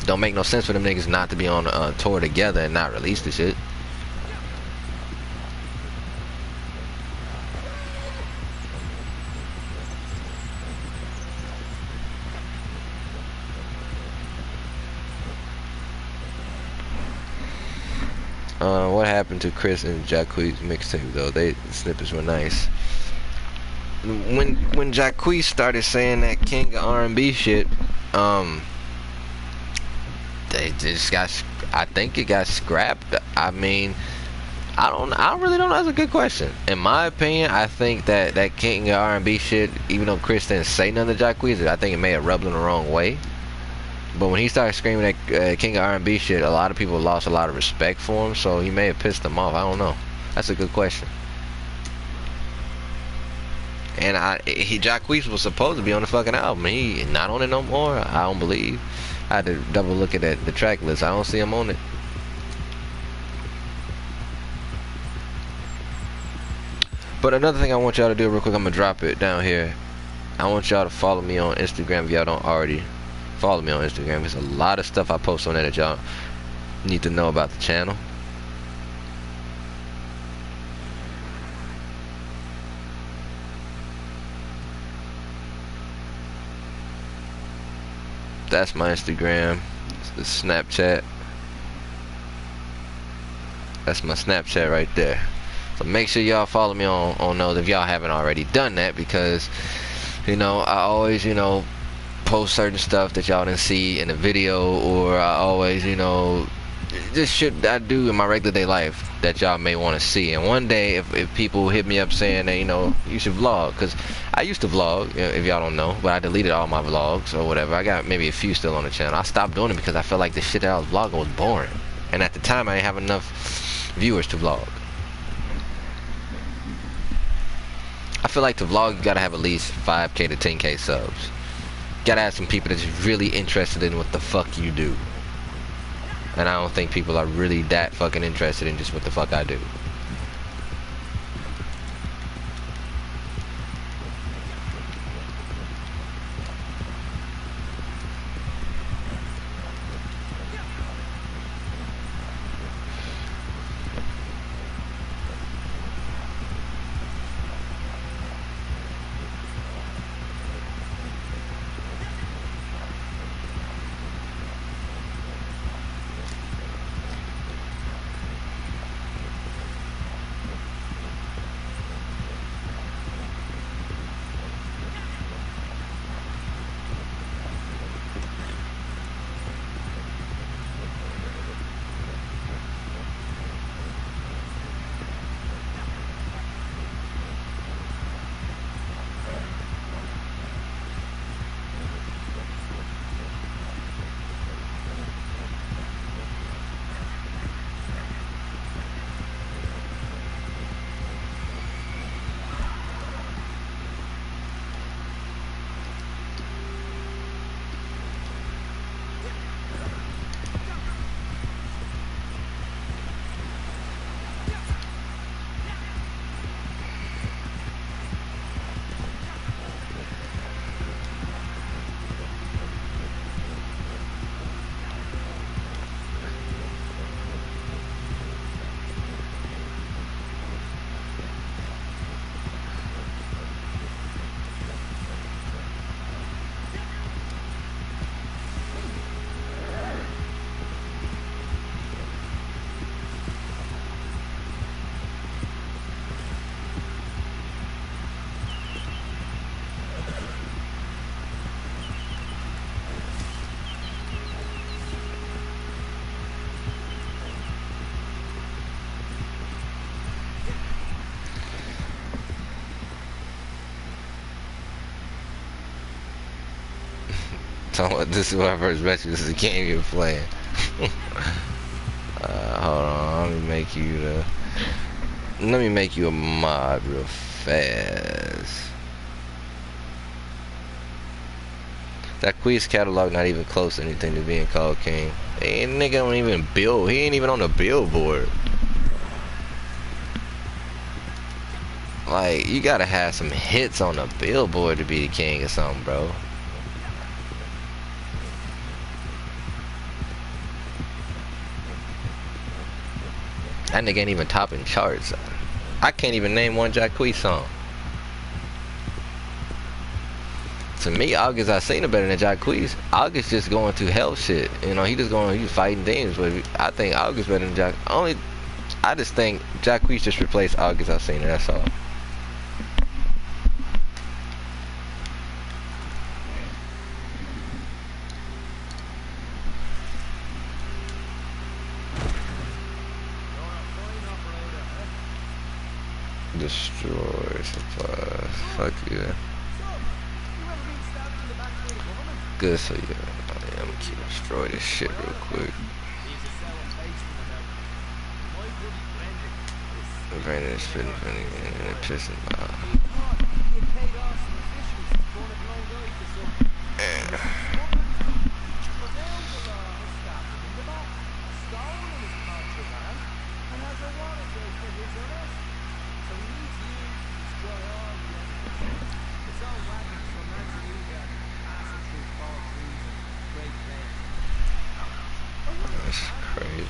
Don't make no sense for them niggas not to be on a tour together and not release the shit. What happened to Chris and Jacquees mixtape though? The snippets were nice. When Jacquees started saying that King of R&B shit, they just got, I think it got scrapped. I mean, I really don't know. That's a good question. In my opinion, I think that King of R&B shit, even though Chris didn't say nothing to Jacquees, I think it may have rubbed him the wrong way. But when he started screaming that King of R&B shit, a lot of people lost a lot of respect for him, so he may have pissed them off. I don't know. That's a good question. And Jacquees was supposed to be on the fucking album. He not on it no more, I don't believe. I had to double look at the track list. I don't see him on it. But another thing I want y'all to do real quick, I'm going to drop it down here. I want y'all to follow me on Instagram if y'all don't already follow me on Instagram. There's a lot of stuff I post on there that y'all need to know about the channel. That's my Instagram. The Snapchat. That's my Snapchat right there. So make sure y'all follow me on those if y'all haven't already done that, because you know I always post certain stuff that y'all didn't see in the video, or I always just shit I do in my regular day life that y'all may want to see. And one day if people hit me up saying that you should vlog, because I used to vlog, if y'all don't know, but I deleted all my vlogs or whatever. I got maybe a few still on the channel. I stopped doing it because I felt like the shit that I was vlogging was boring, and at the time I didn't have enough viewers to vlog. I feel like to vlog you gotta have at least 5K to 10K subs. Gotta have some people that's really interested in what the fuck you do. And I don't think people are really that fucking interested in just what the fuck I do. So this is when I first met you. This is a game you're playing. Hold on, let me make you a mod real fast. That quiz catalog not even close to anything to being called king. Ain't nigga don't even build. He ain't even on the billboard. Like, you gotta have some hits on the billboard to be the king or something, bro. That nigga ain't even topping charts. I can't even name one Jacquees song. To me, August I seen it better than Jacquees. August just going through hell shit. He's fighting things, but I think August better than Jack. I just think Jacquees just replaced August I seen it, that's all. Destroy supplies. Fuck you. Good, so yeah. I'm gonna keep destroy this shit real quick. Brandon is spitting funny and pissing off. That's crazy.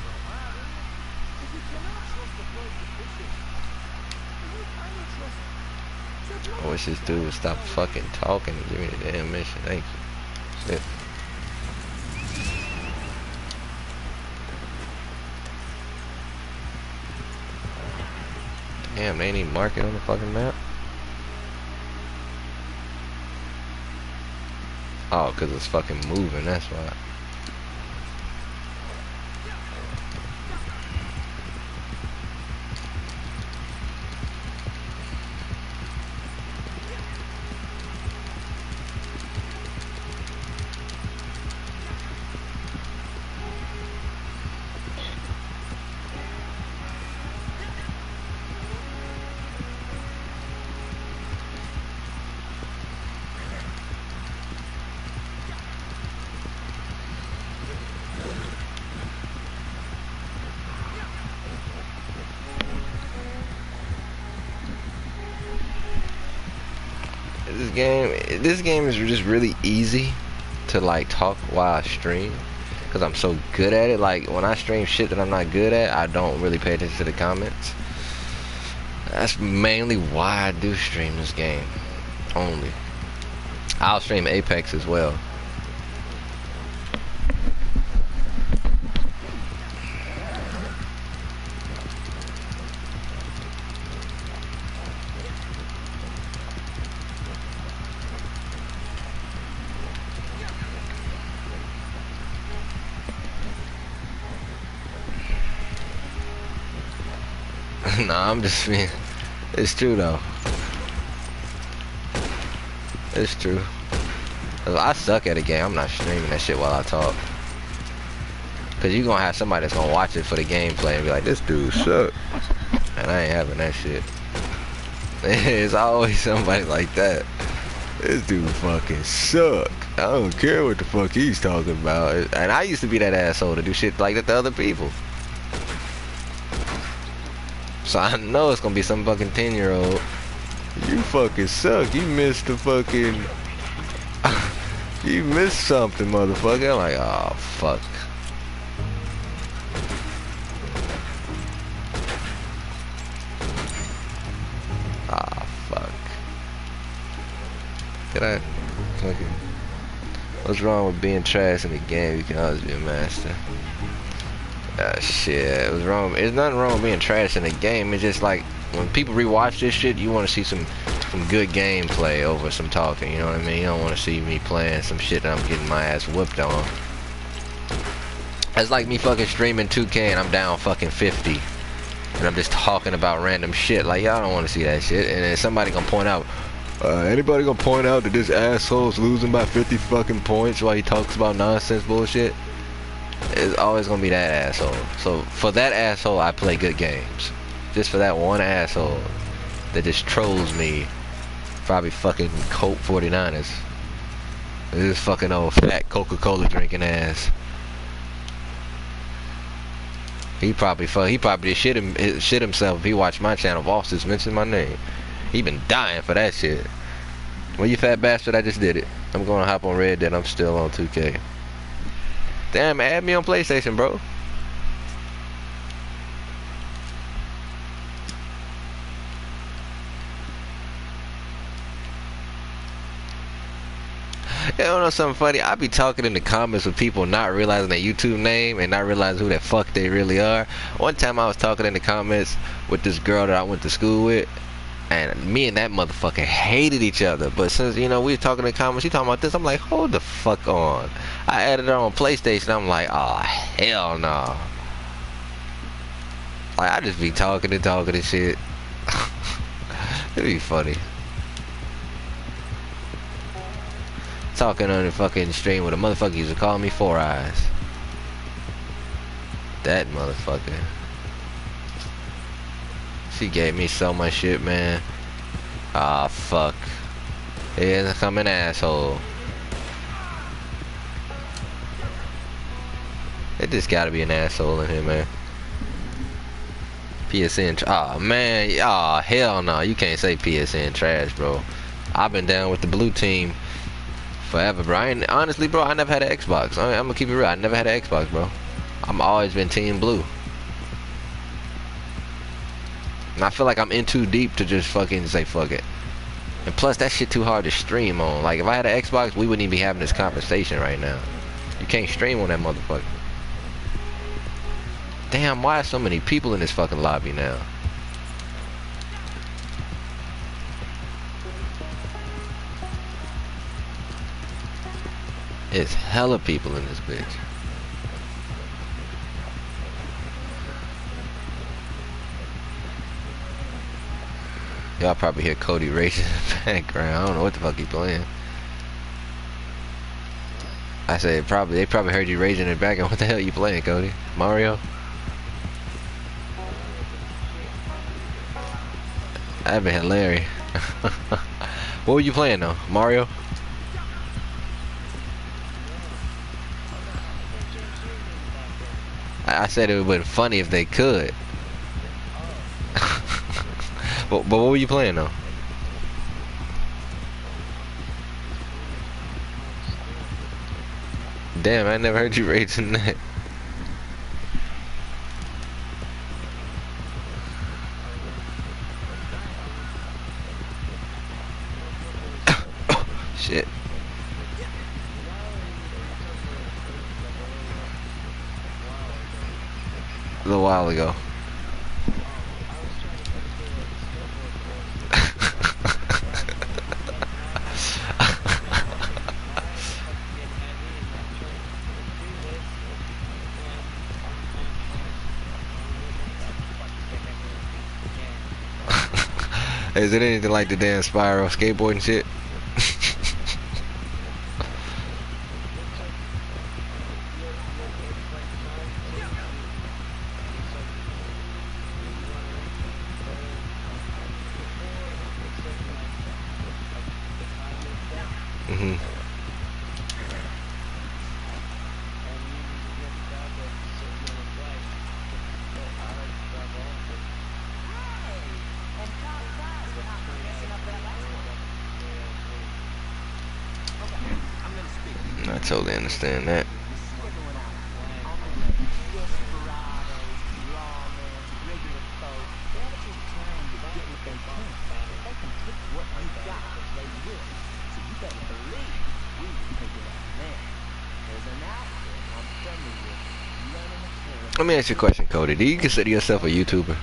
I wish this dude would stop fucking talking and give me the damn mission. Thank you. Shit. Damn, they ain't even mark it on the fucking map. Oh, cause it's fucking moving. That's why. This game is just really easy to like talk while I stream, cause I'm so good at it. Like when I stream shit that I'm not good at, I don't really pay attention to the comments. That's mainly why I do stream this game only. I'll stream Apex as well. Nah, I'm just being. It's true though. It's true. If I suck at a game, I'm not streaming that shit while I talk. Cause you gonna have somebody that's gonna watch it for the gameplay and be like, this dude suck. And I ain't having that shit. It's always somebody like that. This dude fucking suck. I don't care what the fuck he's talking about. And I used to be that asshole to do shit like that to other people. So I know it's gonna be some fucking 10-year-old. You fucking suck. You missed the fucking. You missed something, motherfucker. I'm like, oh fuck. Ah, fuck. Did I fucking. What's wrong with being trash in the game? You can always be a master. Shit. What's wrong? There's nothing wrong with being trash in the game. It's just like when people rewatch this shit, you want to see some good gameplay over some talking. You know what I mean? You don't want to see me playing some shit that I'm getting my ass whooped on. It's like me fucking streaming 2K and I'm down fucking 50. And I'm just talking about random shit. Like, y'all don't want to see that shit. And then somebody gonna point out, anybody gonna point out that this asshole's losing by 50 fucking points while he talks about nonsense bullshit? It's always gonna be that asshole. So for that asshole, I play good games. Just for that one asshole that just trolls me. Probably fucking Coke 49ers. This fucking old fat Coca-Cola drinking ass. He probably shit himself if he watched my channel. Boss just mentioned my name. He been dying for that shit. Well, you fat bastard, I just did it. I'm gonna hop on Red Dead. I'm still on 2K. Damn, add me on PlayStation, bro. You know something funny? I be talking in the comments with people not realizing their YouTube name and not realizing who the fuck they really are. One time I was talking in the comments with this girl that I went to school with, and me and that motherfucker hated each other. But since, you know, we was talking in the comments, she talking about this, I'm like, hold the fuck on. I added her on PlayStation, I'm like, oh, hell no. Like, I just be talking and shit. It'd be funny. Talking on the fucking stream with a motherfucker used to call me Four Eyes. That motherfucker. She gave me so much shit, man. Ah, fuck. Here's a coming asshole. It just gotta be an asshole in here, man. PSN. Oh man. Oh hell no. You can't say PSN trash, bro. I've been down with the blue team forever, bro. Honestly, bro, I never had an Xbox. I'm gonna keep it real. I never had an Xbox, bro. I'm always been Team Blue. And I feel like I'm in too deep to just fucking say fuck it. And plus, that shit too hard to stream on. Like, if I had an Xbox, we wouldn't even be having this conversation right now. You can't stream on that motherfucker. Damn, why are so many people in this fucking lobby now? It's hella people in this bitch. Y'all probably hear Cody racing in the background. I don't know what the fuck he playing. I said they probably heard you raging in the background. What the hell you playing, Cody? Mario? That'd be hilarious. What were you playing though? Mario? I said it would have been funny if they could. But what were you playing though? Damn, I never heard you raging that. Shit. A little while ago. Is it anything like the damn spiral skateboarding shit? I totally understand that. Let me ask you a question, Cody. Do you consider yourself a YouTuber?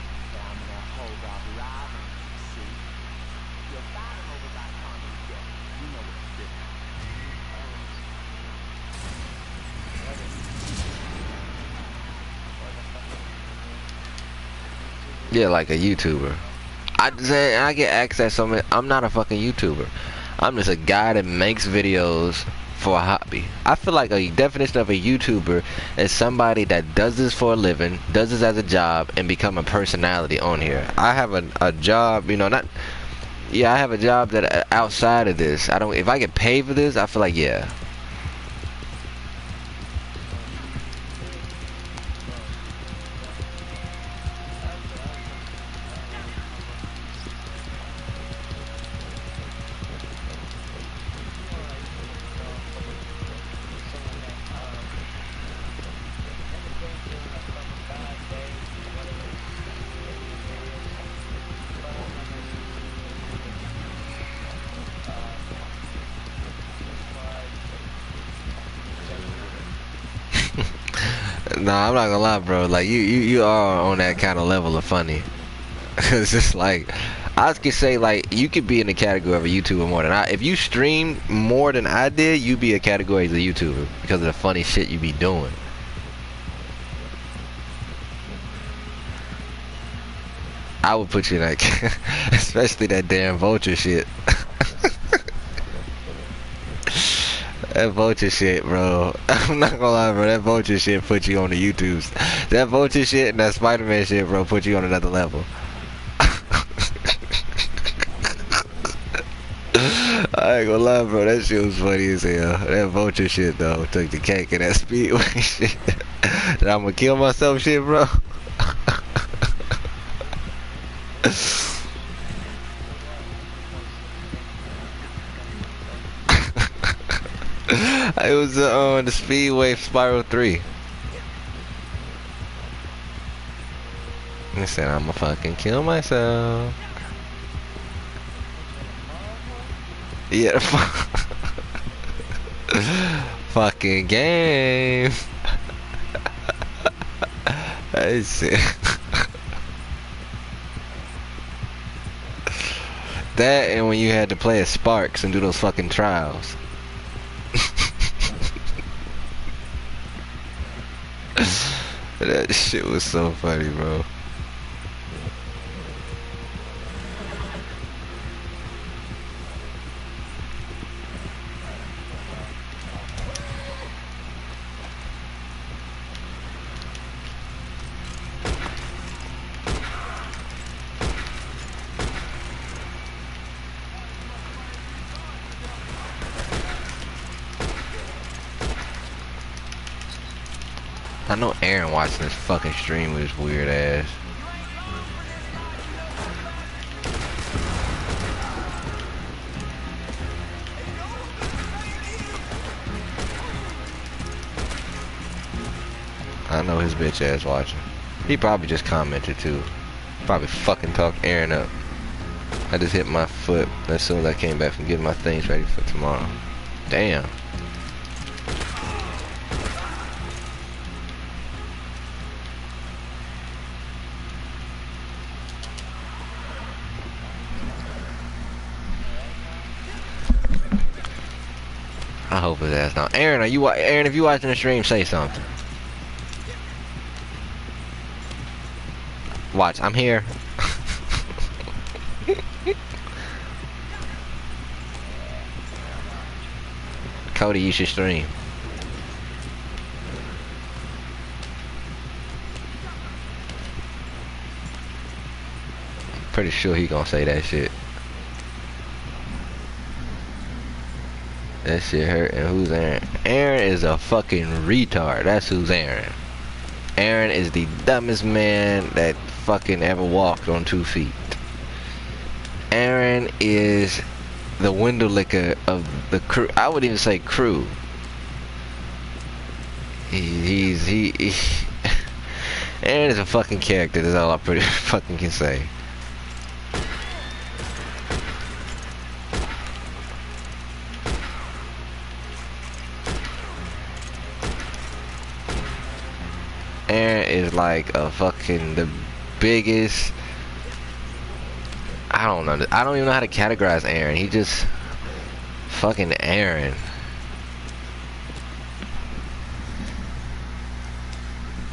Yeah, like a YouTuber. I get asked that so many. I'm not a fucking YouTuber. I'm just a guy that makes videos for a hobby. I feel like a definition of a YouTuber is somebody that does this for a living, does this as a job, and become a personality on here. I have a job, you know, not. Yeah, I have a job that outside of this. I don't. If I get paid for this, I feel like yeah. Nah, I'm not gonna lie, bro. Like you are on that kind of level of funny. It's just like I could say, like you could be in the category of a YouTuber more than I. If you stream more than I did, you'd be a category as a YouTuber because of the funny shit you be doing. I would put you in that, especially that damn vulture shit. That vulture shit, bro. I'm not gonna lie, bro. That vulture shit put you on the YouTubes. That vulture shit and that Spider-Man shit, bro, put you on another level. I ain't gonna lie, bro. That shit was funny as hell. That vulture shit, though, took the cake and that speedway shit. That I'm gonna kill myself shit, bro. It was on the Speedway Spiral 3. He said, I'ma fucking kill myself. Yeah, fucking game. That's it. That and when you had to play as Sparks and do those fucking trials. That shit was so funny, bro. I know Aaron watching this fucking stream with his weird ass. I know his bitch ass watching. He probably just commented too. Probably fucking talk Aaron up. I just hit my foot as soon as I came back from getting my things ready for tomorrow. Damn. I hope his ass not. Aaron, Aaron, if you watching the stream, say something. Watch, I'm here. Cody, you should stream. Pretty sure he gonna say that shit. That shit hurt. And who's Aaron? Aaron is a fucking retard. That's who's Aaron. Aaron is the dumbest man that fucking ever walked on 2 feet. Aaron is the window licker of the crew. I would even say crew. He Aaron is a fucking character. That's all I pretty fucking can say. Aaron is like a fucking the biggest. I don't know. I don't even know how to categorize Aaron. He just fucking Aaron.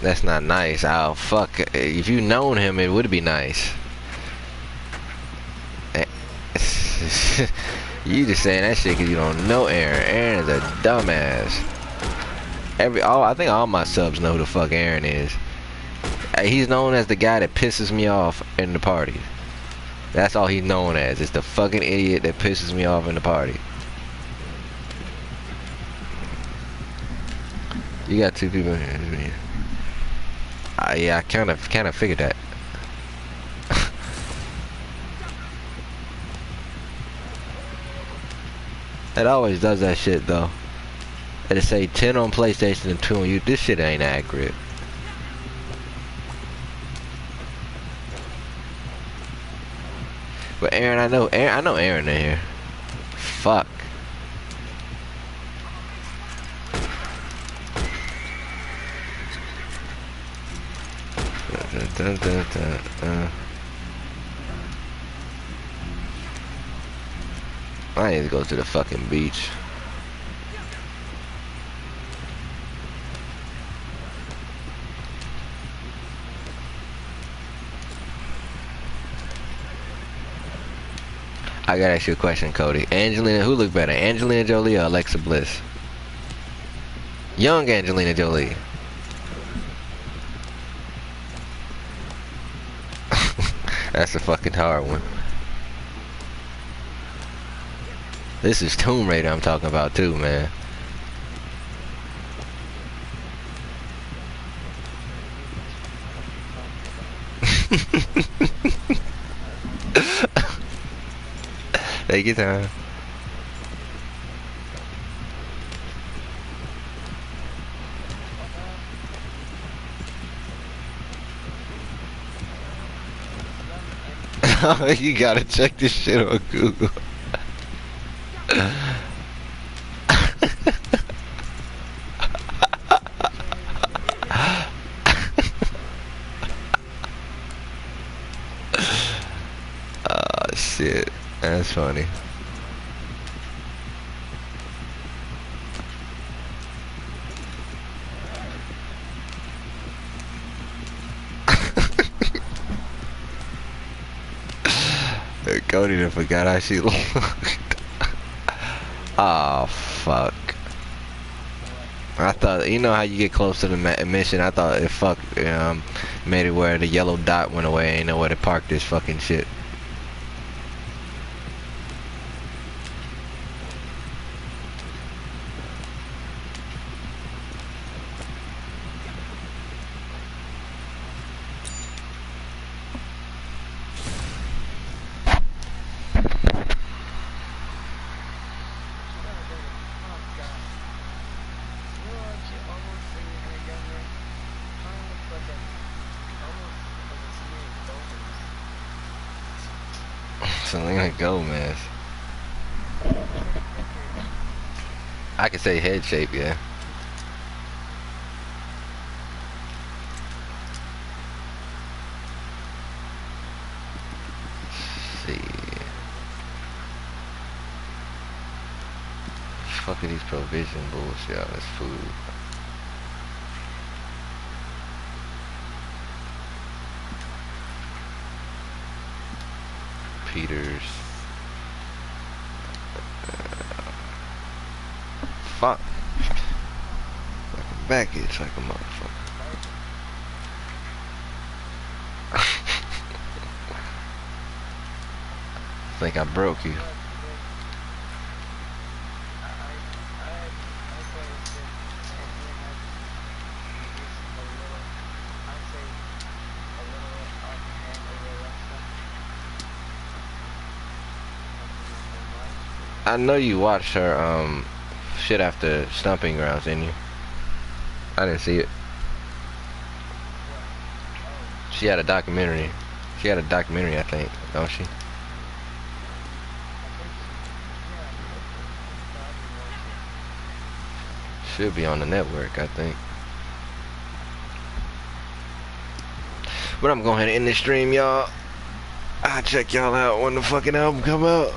That's not nice. Oh fuck. If you known him, it would be nice. You just saying that shit because you don't know Aaron. Aaron is a dumbass. I think all my subs know who the fuck Aaron is. He's known as the guy that pisses me off in the party. That's all he's known as. It's the fucking idiot that pisses me off in the party. You got 2 people here. Yeah, I kind of figured that. It always does that shit though. It'll say 10 on PlayStation and 2 on you. This shit ain't accurate. But Aaron, I know Aaron in here. Fuck. I need to go to the fucking beach. I gotta ask you a question, Cody. Angelina, who looked better, Angelina Jolie or Alexa Bliss? Young Angelina Jolie. That's a fucking hard one. This is Tomb Raider I'm talking about too, man. Take your time. You gotta check this shit on Google. Oh shit, that's funny. don't even forgot how she looked. Oh fuck. I thought, you know how you get close to the mission, I thought it made it where the yellow dot went away, ain't know where to park this fucking shit. Selena Gomez. I could say head shape, yeah. Let's see. Fuck are these provision bullshit on this food. Peters. Fuck. Fucking back itch like a motherfucker. Think I broke you. I know you watched her shit after Stomping Grounds, didn't you? I didn't see it. She had a documentary. She had a documentary, I think, don't she? Should be on the network, I think. But I'm going ahead and end this stream, y'all. I'll check y'all out when the fucking album come out.